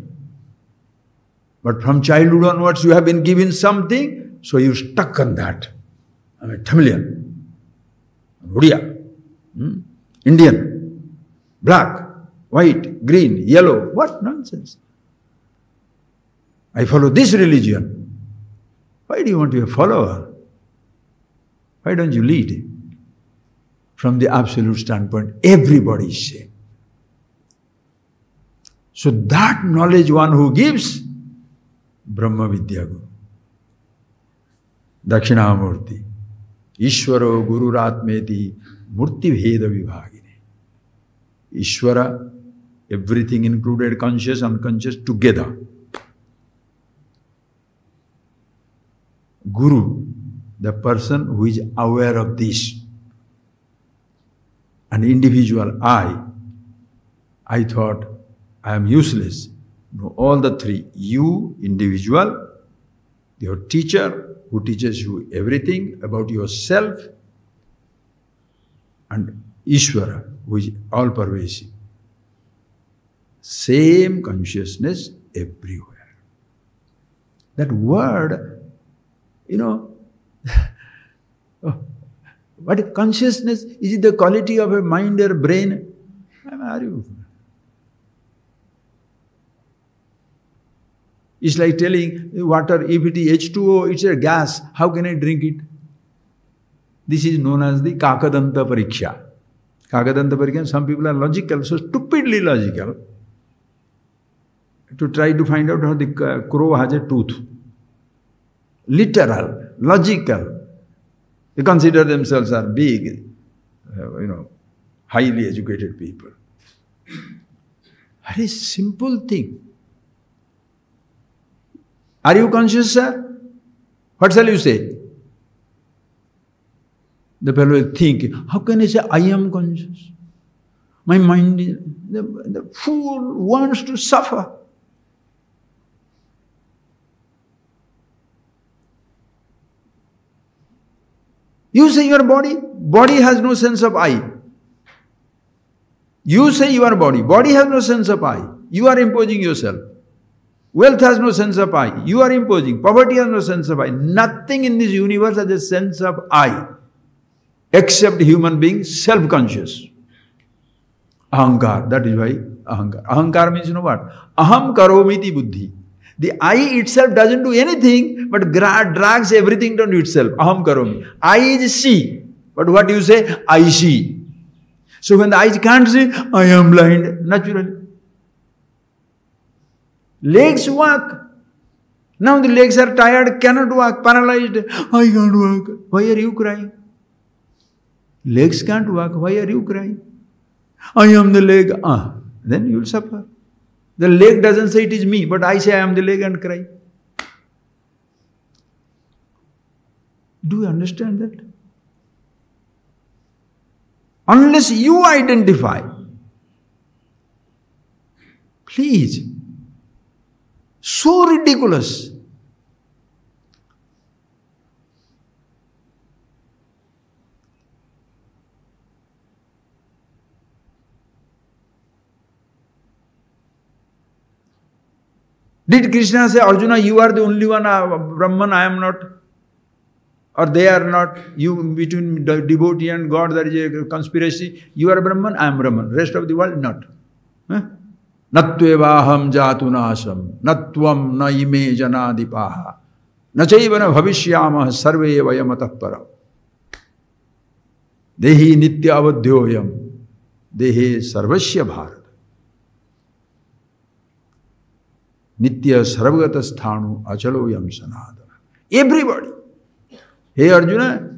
But from childhood onwards, you have been given something, so you stuck on that. I am a Tamilian, Odia, Indian, black, white, green, yellow. What nonsense. I follow this religion. Why do you want to be a follower? Why don't you lead? From the absolute standpoint, everybody is same. So that knowledge one who gives, Brahma Vidya Guru. Dakshinamurti. Ishvaro Gururatmeti Murti Veda Vibhagine. Ishvara, everything included, conscious, unconscious, together. Guru, the person who is aware of this. An individual, I thought I am useless. No, all the three. You, individual, your teacher who teaches you everything about yourself, and Ishvara, who is all-pervasive. Same consciousness everywhere. That word, what consciousness? Is it the quality of a mind or brain? Are you? It's like telling water, if it is H2O, it's a gas. How can I drink it? This is known as the Kakadanta Pariksha. Kakadanta Pariksha, some people are logical, so stupidly logical, to try to find out how the crow has a tooth. Literal, logical. They consider themselves are big, highly educated people. Very simple thing. Are you conscious, sir? What shall you say? The fellow will think, how can I say I am conscious? My mind is, the fool wants to suffer. You say your body has no sense of I. You say your body has no sense of I. You are imposing yourself. Wealth has no sense of I. You are imposing. Poverty has no sense of I. Nothing in this universe has a sense of I, except human beings, self-conscious. Ahankar, that is why ahankar. Ahankar means what? Aham karomiti buddhi. The I itself doesn't do anything, but drags everything down to itself. Aham karomi. I is see. But what do you say? I see. So when the eyes can't see, I am blind, naturally. Legs walk. Now the legs are tired, cannot walk, paralyzed. I can't walk. Why are you crying? Legs can't walk. Why are you crying? I am the leg. Then you will suffer. The leg doesn't say it is me, but I say I am the leg and cry. Do you understand that? Unless you identify, please, so ridiculous. Did Krishna say, Arjuna, you are the only one, Brahman, I am not? Or they are not? You, between the devotee and God, there is a conspiracy. You are Brahman, I am Brahman. Rest of the world, not. Natvevaham jatunasam, natvam na ime janadipaha, nachaivana bhavishyamah sarve vayamatah param. Dehi nitya avadhyoyam, dehe sarvasya bharat. Nitya sarvagata sthanu achaloyam sanadana. Everybody. Hey Arjuna,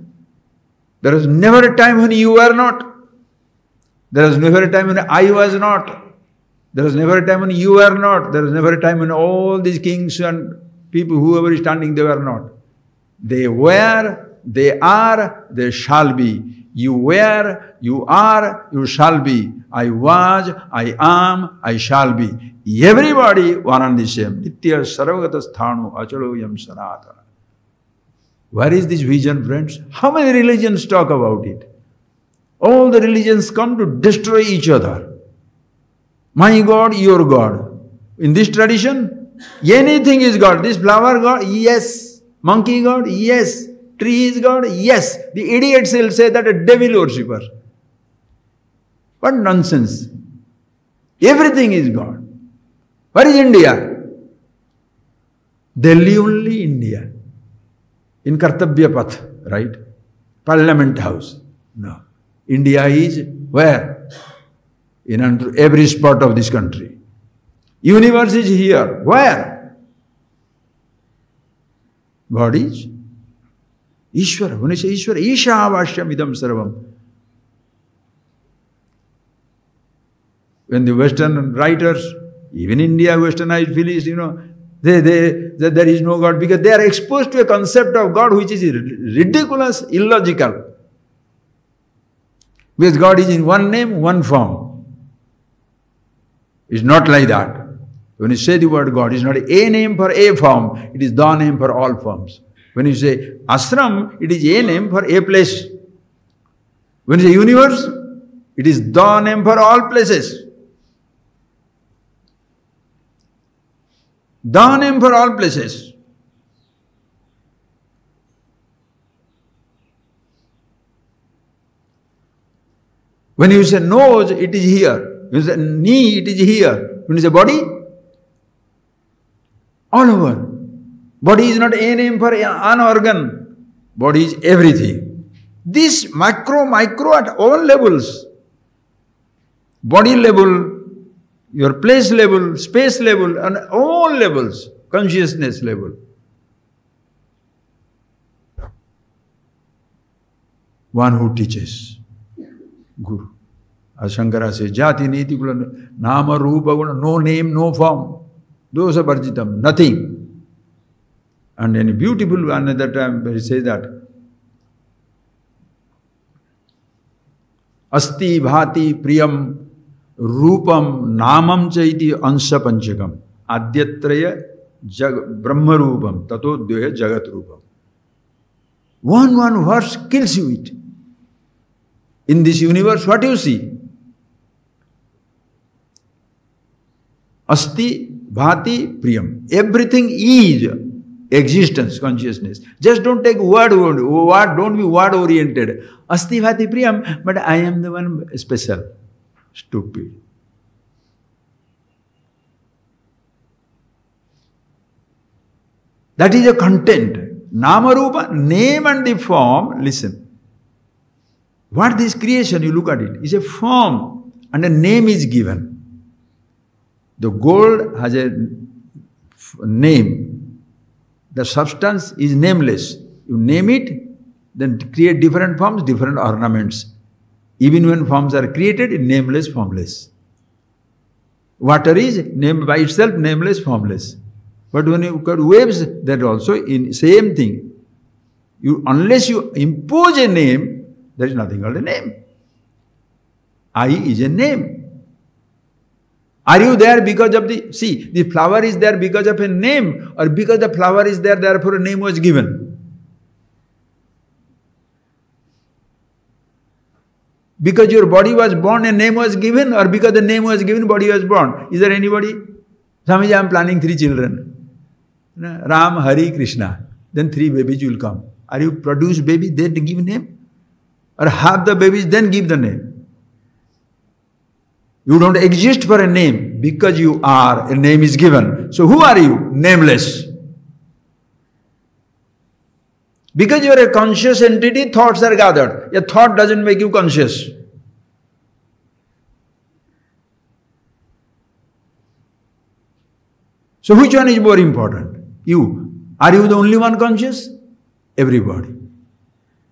there is never a time when you were not. There is never a time when I was not. There is never a time when you were not. There is never a time when all these kings and people, whoever is standing, they were not. They were, they are, they shall be. You were, you are, you shall be. I was, I am, I shall be. Everybody one and the same. Nitya sarvagata sthanu achaloyam sanatana. Where is this vision, friends? How many religions talk about it? All the religions come to destroy each other. My God, your God. In this tradition, anything is God. This flower God, yes. Monkey God, yes. Tree is God, yes. The idiots will say that a devil worshipper. What nonsense. Everything is God. Where is India? Delhi only, India. In Kartabya Path, right? Parliament House. No. India is where? In every spot of this country. Universe is here. Where? God is Ishvara. When you say Ishvara, Isha Vashyam Idam Sarvam. When the Western writers, even India, Westernized Phillies, there is no God, because they are exposed to a concept of God which is ridiculous, illogical. Because God is in one name, one form. It's not like that. When you say the word God, it's not a name for a form, it is the name for all forms. When you say ashram, it is a name for a place. When you say universe, it is the name for all places. The name for all places. When you say nose, it is here. When you say knee, it is here. When you say body, all over. Body is not a name for an organ. Body is everything. This micro at all levels. Body level, your place level, space level, and all levels, consciousness level. One who teaches, Guru. As Shankara says, Jati Niti Gula, Nama Rupa Guna, no name, no form. Dosa Barjitam, nothing. And in a beautiful another time, he says that Asti Bhati Priyam Rupam Namam Chaiti Ansha Panchakam Adyatraya Brahma Rupam Tato Dvaya Jagat Rupam. One verse kills you it. In this universe, what you see? Asti Bhati Priyam. Everything is existence, consciousness. Just don't take word, don't be word oriented. Asti Bhati Priyam, but I am the one special. Stupid. That is a content. Nama Rupa, name and the form, listen. What this creation, you look at it, is a form and a name is given. The gold has a name. The substance is nameless. You name it, then create different forms, different ornaments. Even when forms are created, nameless, formless. Water is named by itself, nameless, formless. But when you cut waves, that also in same thing. Unless you impose a name, there is nothing called a name. I is a name. Are you there because of the flower is there because of a name, or because the flower is there, therefore a name was given? Because your body was born, a name was given, or because the name was given, body was born? Is there anybody? Swamiji, I am planning 3 children. Ram, Hari, Krishna. Then 3 babies will come. Are you produce baby, then give name? Or have the babies, then give the name? You don't exist for a name. Because you are, a name is given. So who are you? Nameless. Because you are a conscious entity, thoughts are gathered. A thought doesn't make you conscious. So which one is more important? You. Are you the only one conscious? Everybody.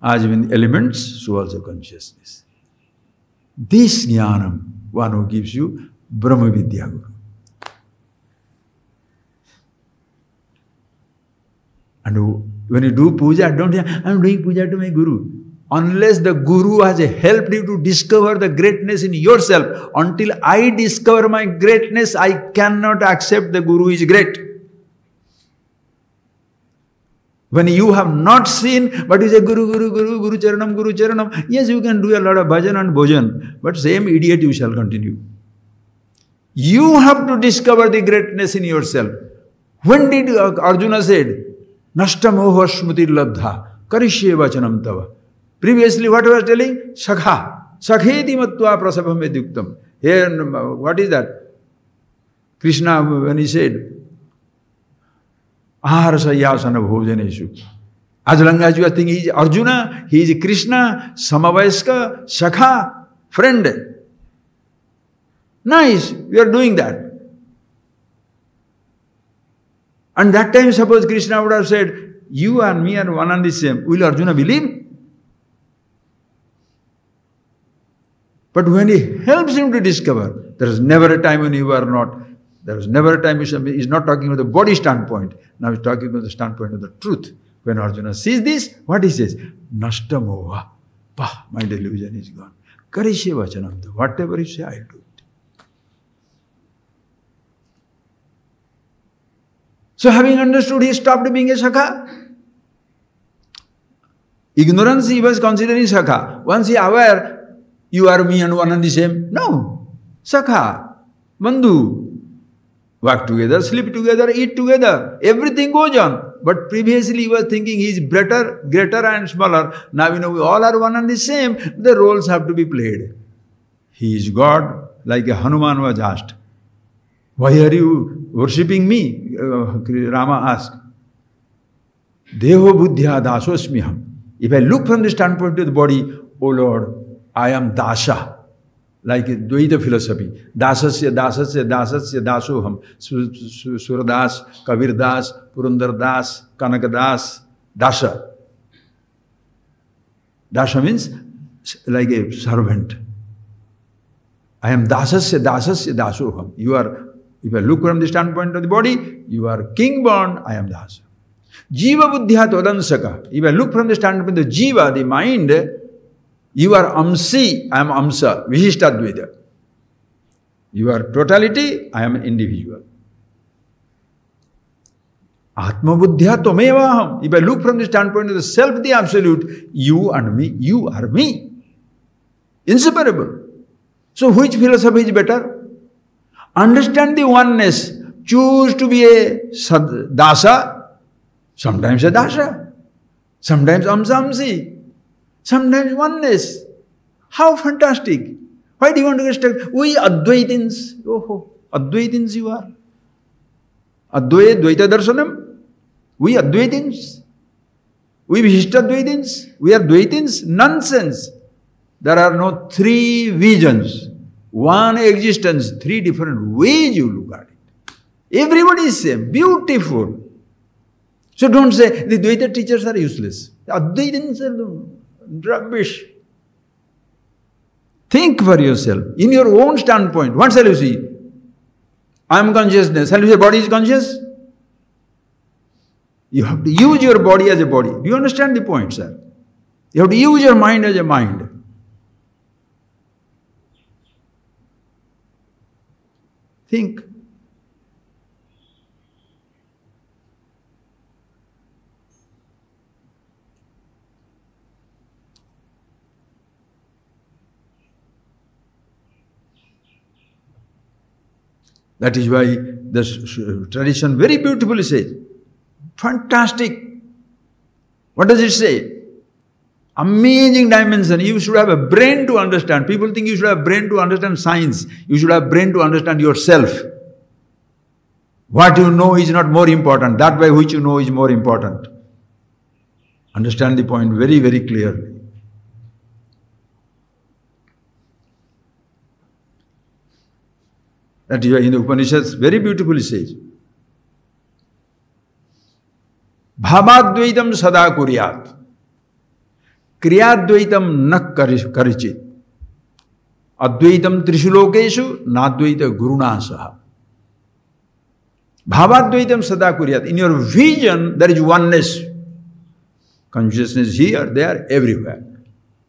As in elements, so also consciousness. This jnanam, one who gives you Brahma Vidya Guru. And when you do puja, don't say, I am doing puja to my Guru. Unless the Guru has helped you to discover the greatness in yourself, until I discover my greatness, I cannot accept the Guru is great. When you have not seen, but you say Guru, Guru, Guru, Guru Charanam, Guru Charanam. Yes, you can do a lot of bhajan and bhojan, but same idiot you shall continue. You have to discover the greatness in yourself. When did Arjuna said, Nashta moha smriti labdha, karishye vachanam tava. Previously what was telling? Sakha. Sakheti matva prasabham edyuktam. Here, what is that? Krishna, when he said, Aharasayasana bhojaneshu. As long as you are thinking he is Arjuna, he is Krishna, Samavayaska, Sakha, friend. Nice, we are doing that. And that time, suppose Krishna would have said, you and me are one and the same. Will Arjuna believe? But when he helps him to discover, there is never a time when you are not. There is never a time he is not talking about the body standpoint. Now he is talking about the standpoint of the truth. When Arjuna sees this, what he says? Nashta moha. Pah, my delusion is gone. Karishye vachanam. Whatever you say, I will do it. So having understood, he stopped being a Sakha. Ignorance, he was considering Sakha. Once he aware, you are me and one and the same. No. Sakha. Bandhu. Work together, sleep together, eat together. Everything goes on. But previously he was thinking he is better, greater and smaller. Now we know we all are one and the same. The roles have to be played. He is God, like a Hanuman was asked. Why are you worshipping me? Rama asked. Deho buddhya dasosmiham. If I look from the standpoint of the body, oh Lord, I am dasha. Like Advaita philosophy. Dasasya, dasasya, dasasya, dasoham. Suradas, Kavirdas, Purandardas, Kanakadas, Dasha. Dasha means like a servant. I am dasasya, dasasya, dasoham. You are, if I look from the standpoint of the body, you are king born, I am dasa. Jiva buddhya todansaka. If I look from the standpoint of jiva, the mind, you are amsi, I am amsa, Vishishtadvaita. You are totality, I am an individual. Atma buddhya tomevaham. If I look from the standpoint of the self, the absolute, you and me, you are me. Inseparable. So which philosophy is better? Understand the oneness. Choose to be a dasa, sometimes a dasha, sometimes amsa-amsi. Sometimes oneness. How fantastic. Why do you want to get stuck? We Advaitins. Oh, Advaitins you are. Advaita Darshanam. We Advaitins. We Vishishtadvaitins. We are Dvaitins. Nonsense. There are no 3 visions. One existence. 3 different ways you look at it. Everybody is same. Beautiful. So don't say the Dvaita teachers are useless. Advaitins are rubbish. Think for yourself. In your own standpoint, what shall you see? I am consciousness. Shall you say body is conscious? You have to use your body as a body. Do you understand the point, sir? You have to use your mind as a mind. Think. That is why the tradition very beautifully says, fantastic. What does it say? Amazing dimension. You should have a brain to understand. People think you should have a brain to understand science. You should have a brain to understand yourself. What you know is not more important. That by which you know is more important. Understand the point very, very clearly. That is why in the Upanishads very beautifully says, Bhavadvaitam sada kuryat, Kriyadvaitam na karichit, Advaitam trishulokeshu nadvaita gurunasaha. Bhavadvaitam sada kuryat. In your vision, there is oneness. Consciousness here, there, everywhere.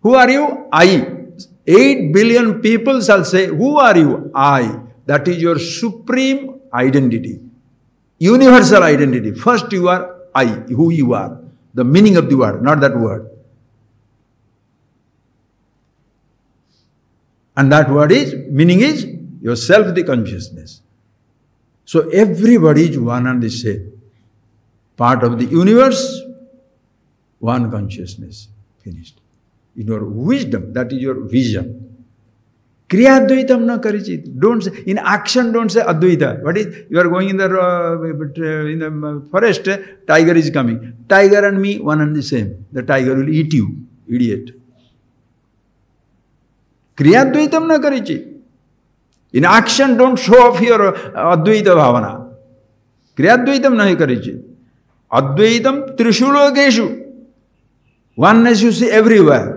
Who are you? I. 8 billion people shall say, who are you? I. That is your supreme identity. Universal identity. First you are I, who you are. The meaning of the word, not that word. And that word is, meaning is, yourself the consciousness. So everybody is one and the same. Part of the universe, one consciousness. Finished. In your wisdom, that is your vision. Kriyadvaitam na karichit. Don't say, in action don't say Advaita. What is, you are going in the forest, tiger is coming. Tiger and me, one and the same. The tiger will eat you, idiot. Kriyadvaitam na karichit. In action don't show off your Advaita bhavana. Kriyadvaitam na karichit. Advaitam trishulokeshu. Oneness you see everywhere.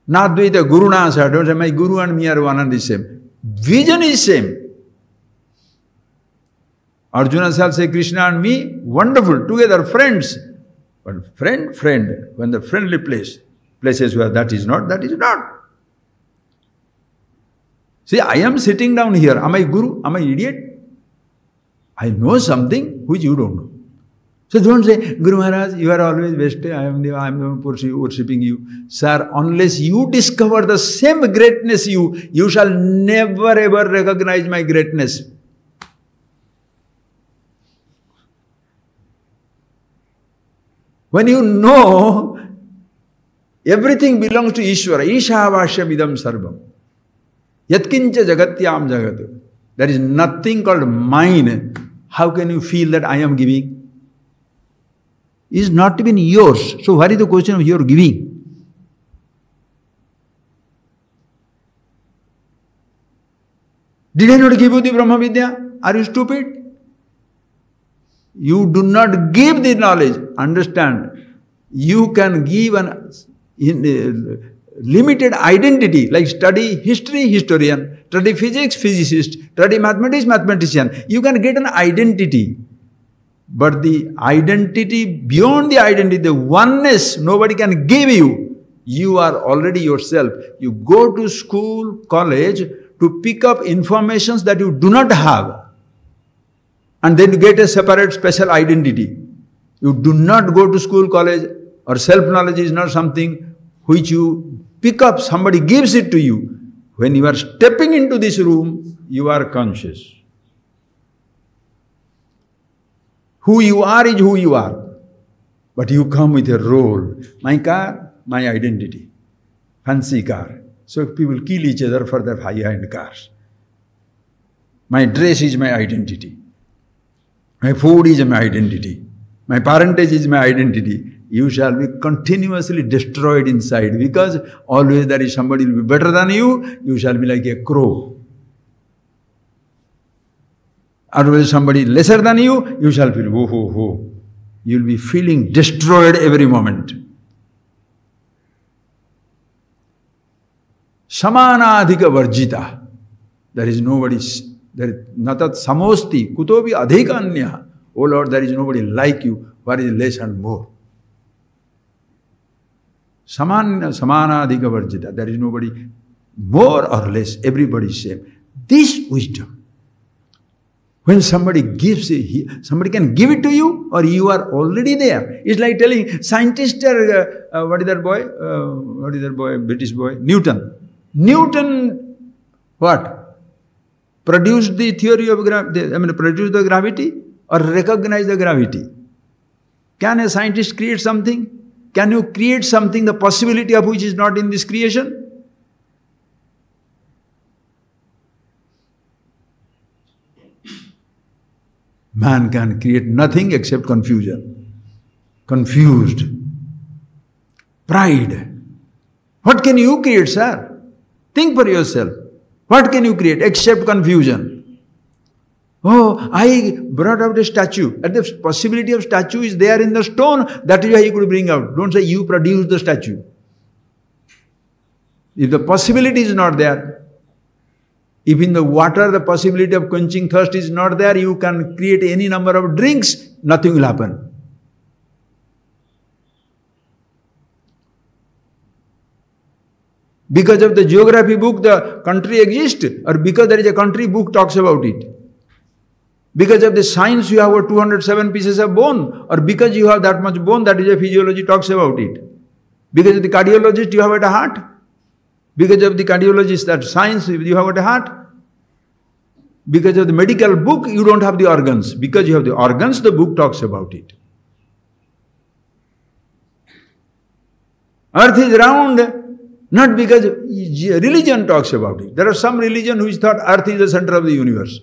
Nadvaita gurunasa. Don't say my guru and me are one and the same. Vision is same. Arjuna shall say Krishna and me, wonderful, together, friends. But friend, when the friendly places where that is not, that is not. See, I am sitting down here. Am I guru? Am I idiot? I know something which you don't know. So don't say, Guru Maharaj, you are always best, I am worshipping you. Sir, unless you discover the same greatness you shall never ever recognize my greatness. When you know everything belongs to Ishvara, Ishavashyam idam sarvam. Yatkincha jagatyam jagat. There is nothing called mine. How can you feel that I am giving? Is not even yours. So what is the question of your giving? Did I not give you the Brahma Vidya? Are you stupid? You do not give the knowledge. Understand. You can give an limited identity, like study history, historian, study physics, physicist, study mathematics, mathematician. You can get an identity. But the identity, beyond the identity, the oneness, nobody can give you. You are already yourself. You go to school, college to pick up informations that you do not have. And then you get a separate, special identity. You do not go to school, college, or self-knowledge is not something which you pick up. Somebody gives it to you. When you are stepping into this room, you are conscious. Who you are is who you are. But you come with a role. My car, my identity. Fancy car. So people kill each other for their high-end cars. My dress is my identity. My food is my identity. My parentage is my identity. You shall be continuously destroyed inside because always there is somebody who will be better than you. You shall be like a crow. Otherwise somebody lesser than you shall feel, oh, oh, oh. You will be feeling destroyed every moment. Samanadhika varjita. There is nobody, there is natat samosti, kutobi adhika anya. Oh Lord, there is nobody like you. what is less and more. Samanadhika varjita. There is nobody more or less, everybody is same. This wisdom, when somebody gives it, somebody can give it to you or you are already there. It's like telling scientists are, what is that boy, British boy? Newton. Newton, what? Produced the theory of gravity, produced the gravity or recognize the gravity. Can a scientist create something? Can you create something, the possibility of which is not in this creation? Man can create nothing except confusion. Confused. Pride. What can you create, sir? Think for yourself. What can you create except confusion? Oh, I brought out a statue. And the possibility of statue is there in the stone. That is why he could bring out. Don't say you produced the statue. If the possibility is not there, if in the water the possibility of quenching thirst is not there, you can create any number of drinks, nothing will happen. Because of the geography book, the country exists, or because there is a country book talks about it. Because of the science, you have 207 pieces of bone, or because you have that much bone, that is a physiology talks about it. Because of the cardiologist, you have a heart. Because of the cardiologist, that science, you have a heart. Because of the medical book, you don't have the organs. Because you have the organs, the book talks about it. Earth is round, not because religion talks about it. There are some religion which thought Earth is the center of the universe.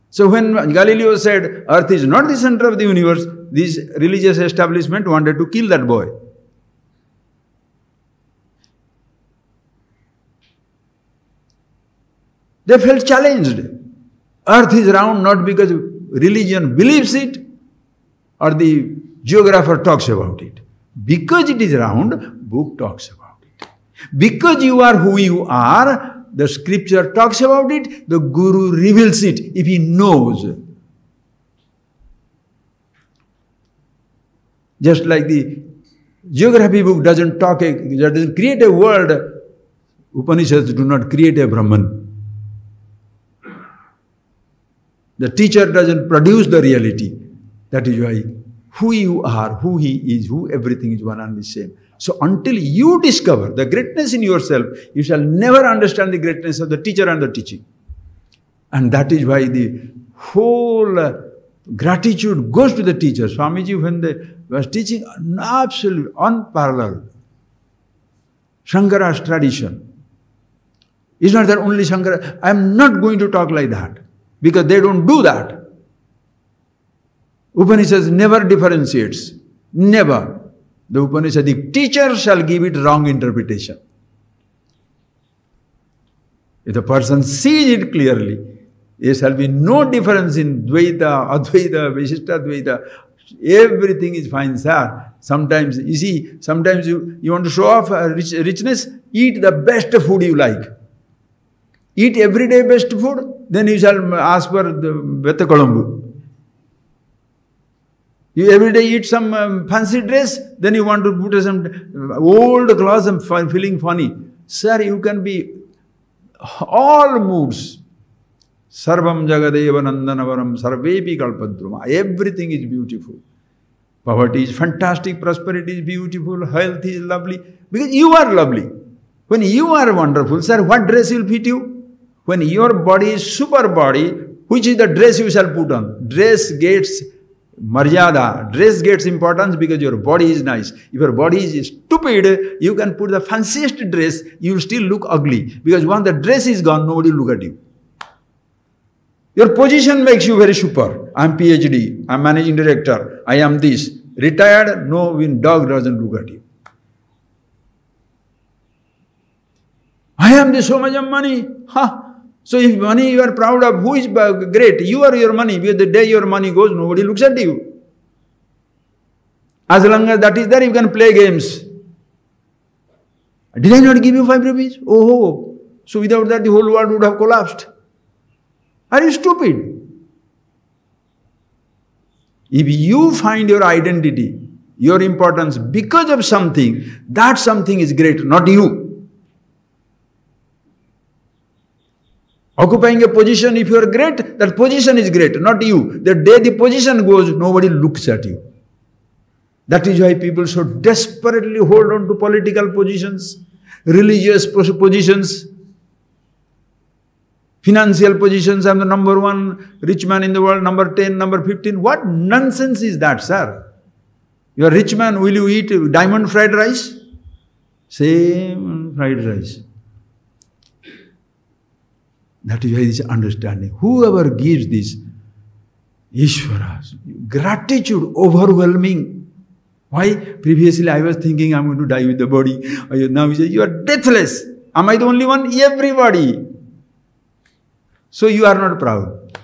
So when Galileo said Earth is not the center of the universe, this religious establishment wanted to kill that boy. They felt challenged. Earth is round not because religion believes it or the geographer talks about it. Because it is round, book talks about it. Because you are who you are, the scripture talks about it, the Guru reveals it if he knows. Just like the geography book doesn't create a world, Upanishads do not create a Brahman. The teacher doesn't produce the reality. That is why who you are, who he is, who everything is one and the same. So until you discover the greatness in yourself, you shall never understand the greatness of the teacher and the teaching. And that is why the whole gratitude goes to the teacher. Swamiji, when they was teaching absolute, unparalleled Shankara's tradition. It's not that only Shankara. I am not going to talk like that. Because they don't do that. Upanishads never differentiates. Never. The Upanishadic teacher shall give it wrong interpretation. If the person sees it clearly, there shall be no difference in Dvaita, Advaita, Vishishtadvaita. Everything is fine, sir. Sometimes, you see, sometimes you want to show off richness, eat the best food you like. Eat every day best food, then you shall ask for the Vetta Colombo. You every day eat some fancy dress, then you want to put some old clothes and feeling funny. Sir, you can be all moods. Sarvam Jagadeva Nandanavaram Sarvepi Kalpadruma. Everything is beautiful. Poverty is fantastic, prosperity is beautiful, health is lovely. Because you are lovely. When you are wonderful, sir, what dress will fit you? When your body is super body, which is the dress you shall put on? Dress gets maryada. Dress gets importance because your body is nice. If your body is stupid, you can put the fanciest dress, you will still look ugly. Because once the dress is gone, nobody will look at you. Your position makes you very super. I am PhD, I am managing director, I am this. Retired, no, when dog doesn't look at you. I am this so much of money. Huh? So if money you are proud of, who is great? You or your money? Because the day your money goes, nobody looks at you. As long as that is there, you can play games. Did I not give you 5 rupees? Oh, so without that the whole world would have collapsed. Are you stupid? If you find your identity, your importance because of something, that something is great, not you. Occupying a position, if you are great, that position is great, not you. The day the position goes, nobody looks at you. That is why people so desperately hold on to political positions, religious positions, financial positions. I am the number 1 rich man in the world, number 10, number 15. What nonsense is that, sir? You are a rich man, will you eat diamond fried rice? Same fried rice. That is why this understanding. Whoever gives this, Ishvara, gratitude overwhelming. Why? Previously I was thinking I am going to die with the body. Now he says, you are deathless. Am I the only one? Everybody. So you are not proud.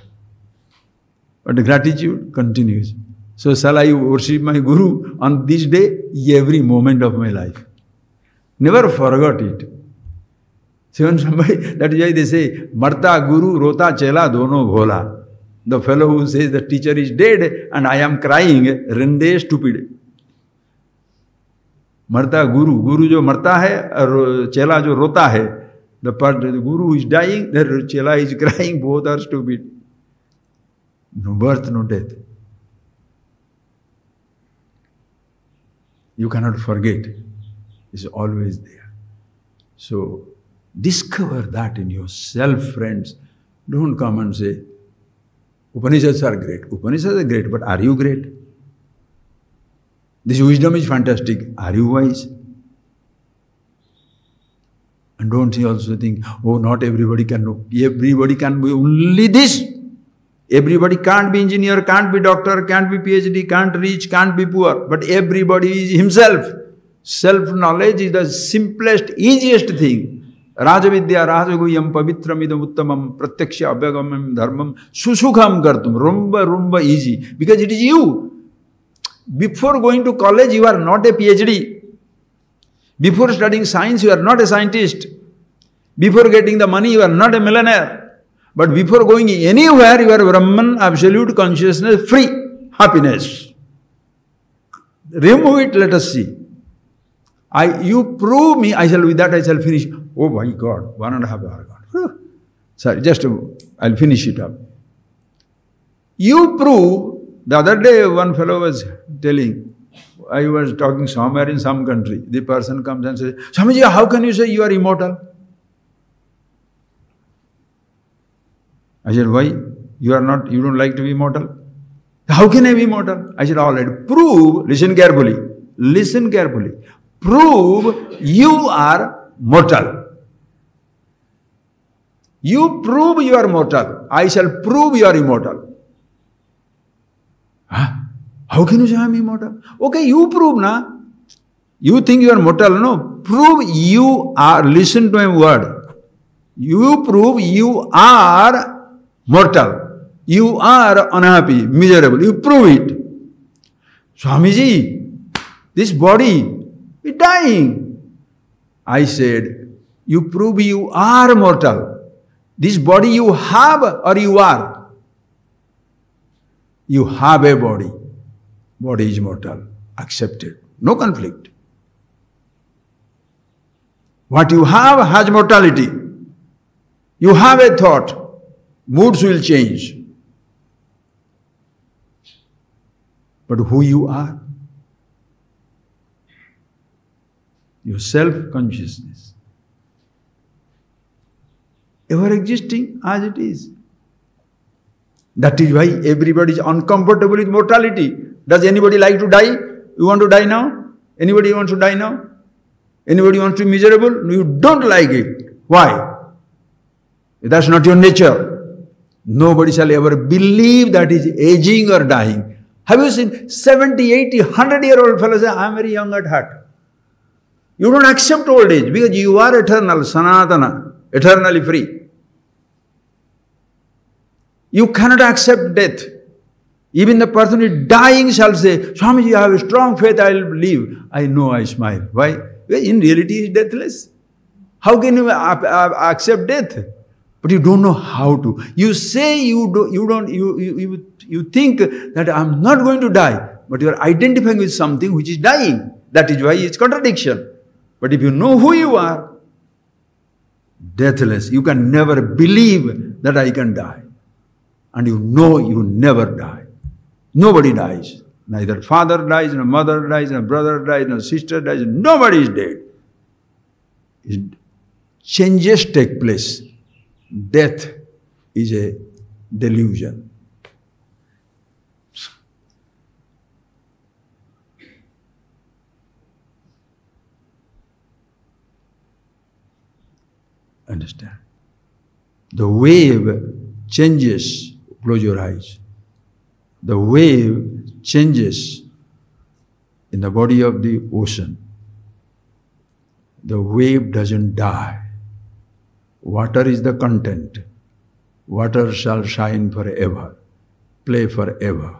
But the gratitude continues. So shall I worship my Guru on this day? Every moment of my life. Never forgot it. So when somebody, that is why they say, Marta Guru, Rota Chela, Dono Bhola. The fellow who says the teacher is dead and I am crying, Rende stupid. मरता गुरु, गुरु जो मरता है और चेला जो रोता है, the guru is dying, the chela is crying, both are stupid. No birth, no death. You cannot forget. It's always there. So discover that in yourself, friends. Don't come and say, Upanishads are great. Upanishads are great, but are you great? This wisdom is fantastic. Are you wise? And don't you also think, oh, not everybody can know. Everybody can be only this. Everybody can't be engineer, can't be doctor, can't be PhD, can't reach, can't be poor. But everybody is himself. Self-knowledge is the simplest, easiest thing. Rajavidya, Rajaguyam, Pavitram, Idam Uttamam, Pratyaksha, Abhagamam, Dharmam, Susukham Kartum, rumba easy. Because it is you. Before going to college, you are not a PhD. Before studying science, you are not a scientist. Before getting the money, you are not a millionaire. But before going anywhere, you are Brahman, absolute consciousness, free, happiness. Remove it, let us see. You prove me, with that I shall finish. Oh my God, 1.5 hours gone. Sorry, just I'll finish it up. You prove. The other day, one fellow was telling, I was talking somewhere in some country. The person comes and says, Swamiji, how can you say you are immortal? I said, why? You don't like to be immortal? How can I be immortal? I said, all right, prove, listen carefully. Prove you are mortal. You prove you are mortal. I shall prove you are immortal. How can you say I am immortal? Okay, you prove, na. You think you are mortal, no? Prove you are, listen to my word. You prove you are mortal. You are unhappy, miserable. You prove it. Swamiji, this body is dying. I said, you prove you are mortal. This body you have or you are? You have a body. Body is mortal. Accepted. No conflict. What you have has mortality. You have a thought. Moods will change. But who you are? Your self-consciousness. Ever existing as it is. That is why everybody is uncomfortable with mortality. Does anybody like to die? You want to die now? Anybody wants to die now? Anybody wants to be miserable? No, you don't like it. Why? That's not your nature. Nobody shall ever believe that is aging or dying. Have you seen 70, 80, 100-year-old fellows say, I am very young at heart. You don't accept old age because you are eternal, sanatana, eternally free. You cannot accept death. Even the person who is dying shall say, Swamiji, I have a strong faith, I will live. I know, I smile. Why? Well, in reality, he is deathless. How can you accept death? But you don't know how to. You say you You think that I'm not going to die, but you are identifying with something which is dying. That is why it's contradiction. But if you know who you are, deathless, you can never believe that I can die. And you know you never die. Nobody dies. Neither father dies, no mother dies, no brother dies, no sister dies. Nobody is dead. Changes take place. Death is a delusion. Understand? The wave changes. Close your eyes. The wave changes in the body of the ocean. The wave doesn't die. Water is the content. Water shall shine forever, play forever.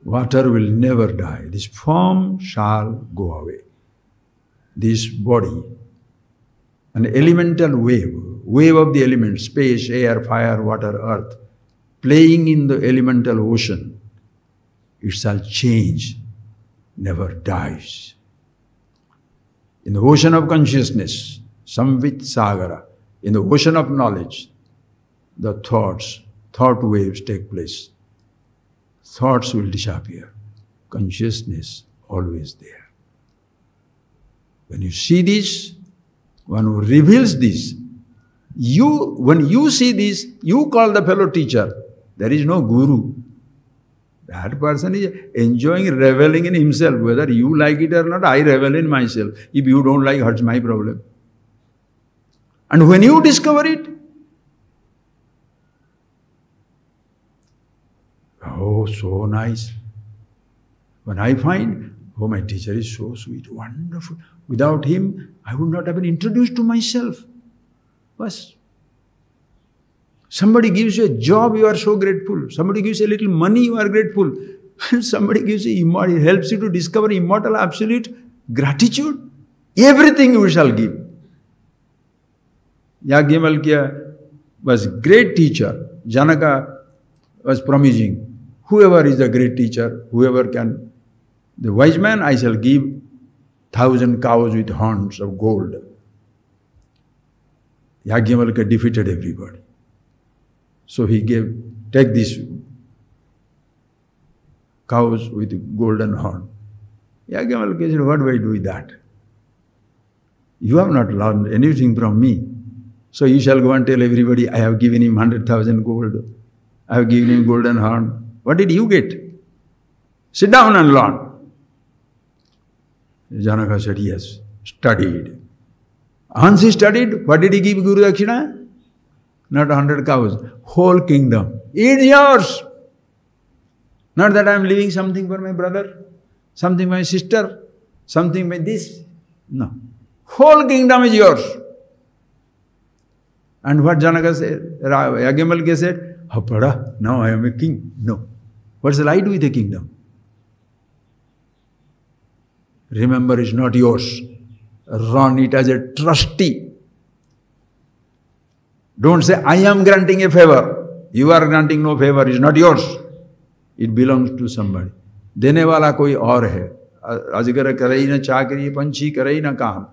Water will never die. This form shall go away. This body, an elemental wave, wave of the elements, space, air, fire, water, earth, playing in the elemental ocean, it shall change, never dies. In the ocean of consciousness, Samvit Sagara, in the ocean of knowledge, the thought waves take place. Thoughts will disappear. Consciousness always there. When you see this, one who reveals this, when you see this, you call the fellow teacher. There is no guru. That person is enjoying, reveling in himself. Whether you like it or not, I revel in myself. If you don't like, it's my problem. And when you discover it, oh, so nice. When I find, oh, my teacher is so sweet, wonderful. Without him, I would not have been introduced to myself. Bas. Somebody gives you a job, you are so grateful. Somebody gives you a little money, you are grateful. Somebody gives you immortal, helps you to discover immortal absolute gratitude. Everything you shall give. Yajnavalkya was great teacher. Janaka was promising, whoever is a great teacher, whoever can, the wise man, I shall give 1,000 cows with horns of gold. Yajnavalkya defeated everybody. So he gave, take these cows with golden horn. Yajnavalkya said, what do I do with that? You have not learned anything from me. So you shall go and tell everybody, I have given him 100,000 gold. I have given him golden horn. What did you get? Sit down and learn. Janaka said, yes, studied. Once he studied, what did he give Guru Dakshina? Not 100 cows, whole kingdom. It's yours. Not that I am leaving something for my brother, something for my sister, something by this. No. Whole kingdom is yours. And what Janaka said, Yajnavalkya said, Hapada, now I am a king. No. What shall I do with the kingdom? Remember, it's not yours. Run it as a trustee. Don't say, I am granting a favor. You are granting no favor. It's not yours. It belongs to somebody. देने वाला कोई और है. अजगर करे ना चाकरी, पंछी करे ना काम.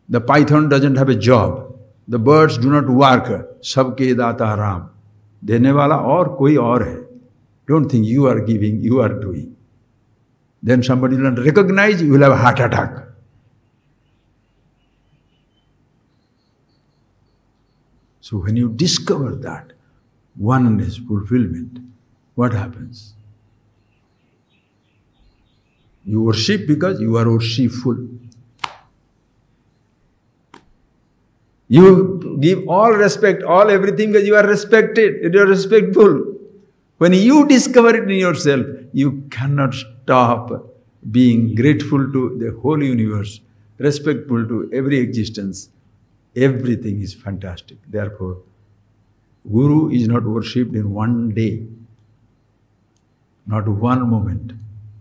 The python doesn't have a job. The birds do not work. सबके दाता राम. देने वाला और कोई और है. Don't think you are giving, you are doing. Then somebody will not recognize, you will have a heart attack. So when you discover that oneness, fulfillment, what happens? You worship because you are worshipful. You give all respect, all everything because you are respected, you are respectful. When you discover it in yourself, you cannot stop being grateful to the whole universe, respectful to every existence. Everything is fantastic. Therefore, Guru is not worshipped in one day, not one moment.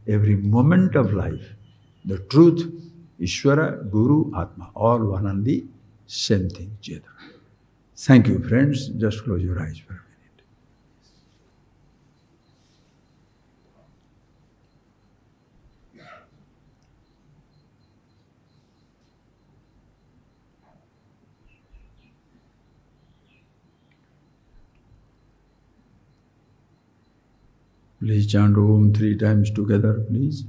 Every moment of life, the truth, Ishvara, Guru, Atma, all one and the same thing, Chetana. Thank you, friends. Just close your eyes for a minute. Please chant Om 3 times together, please.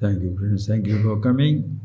Thank you, friends. Thank you for coming.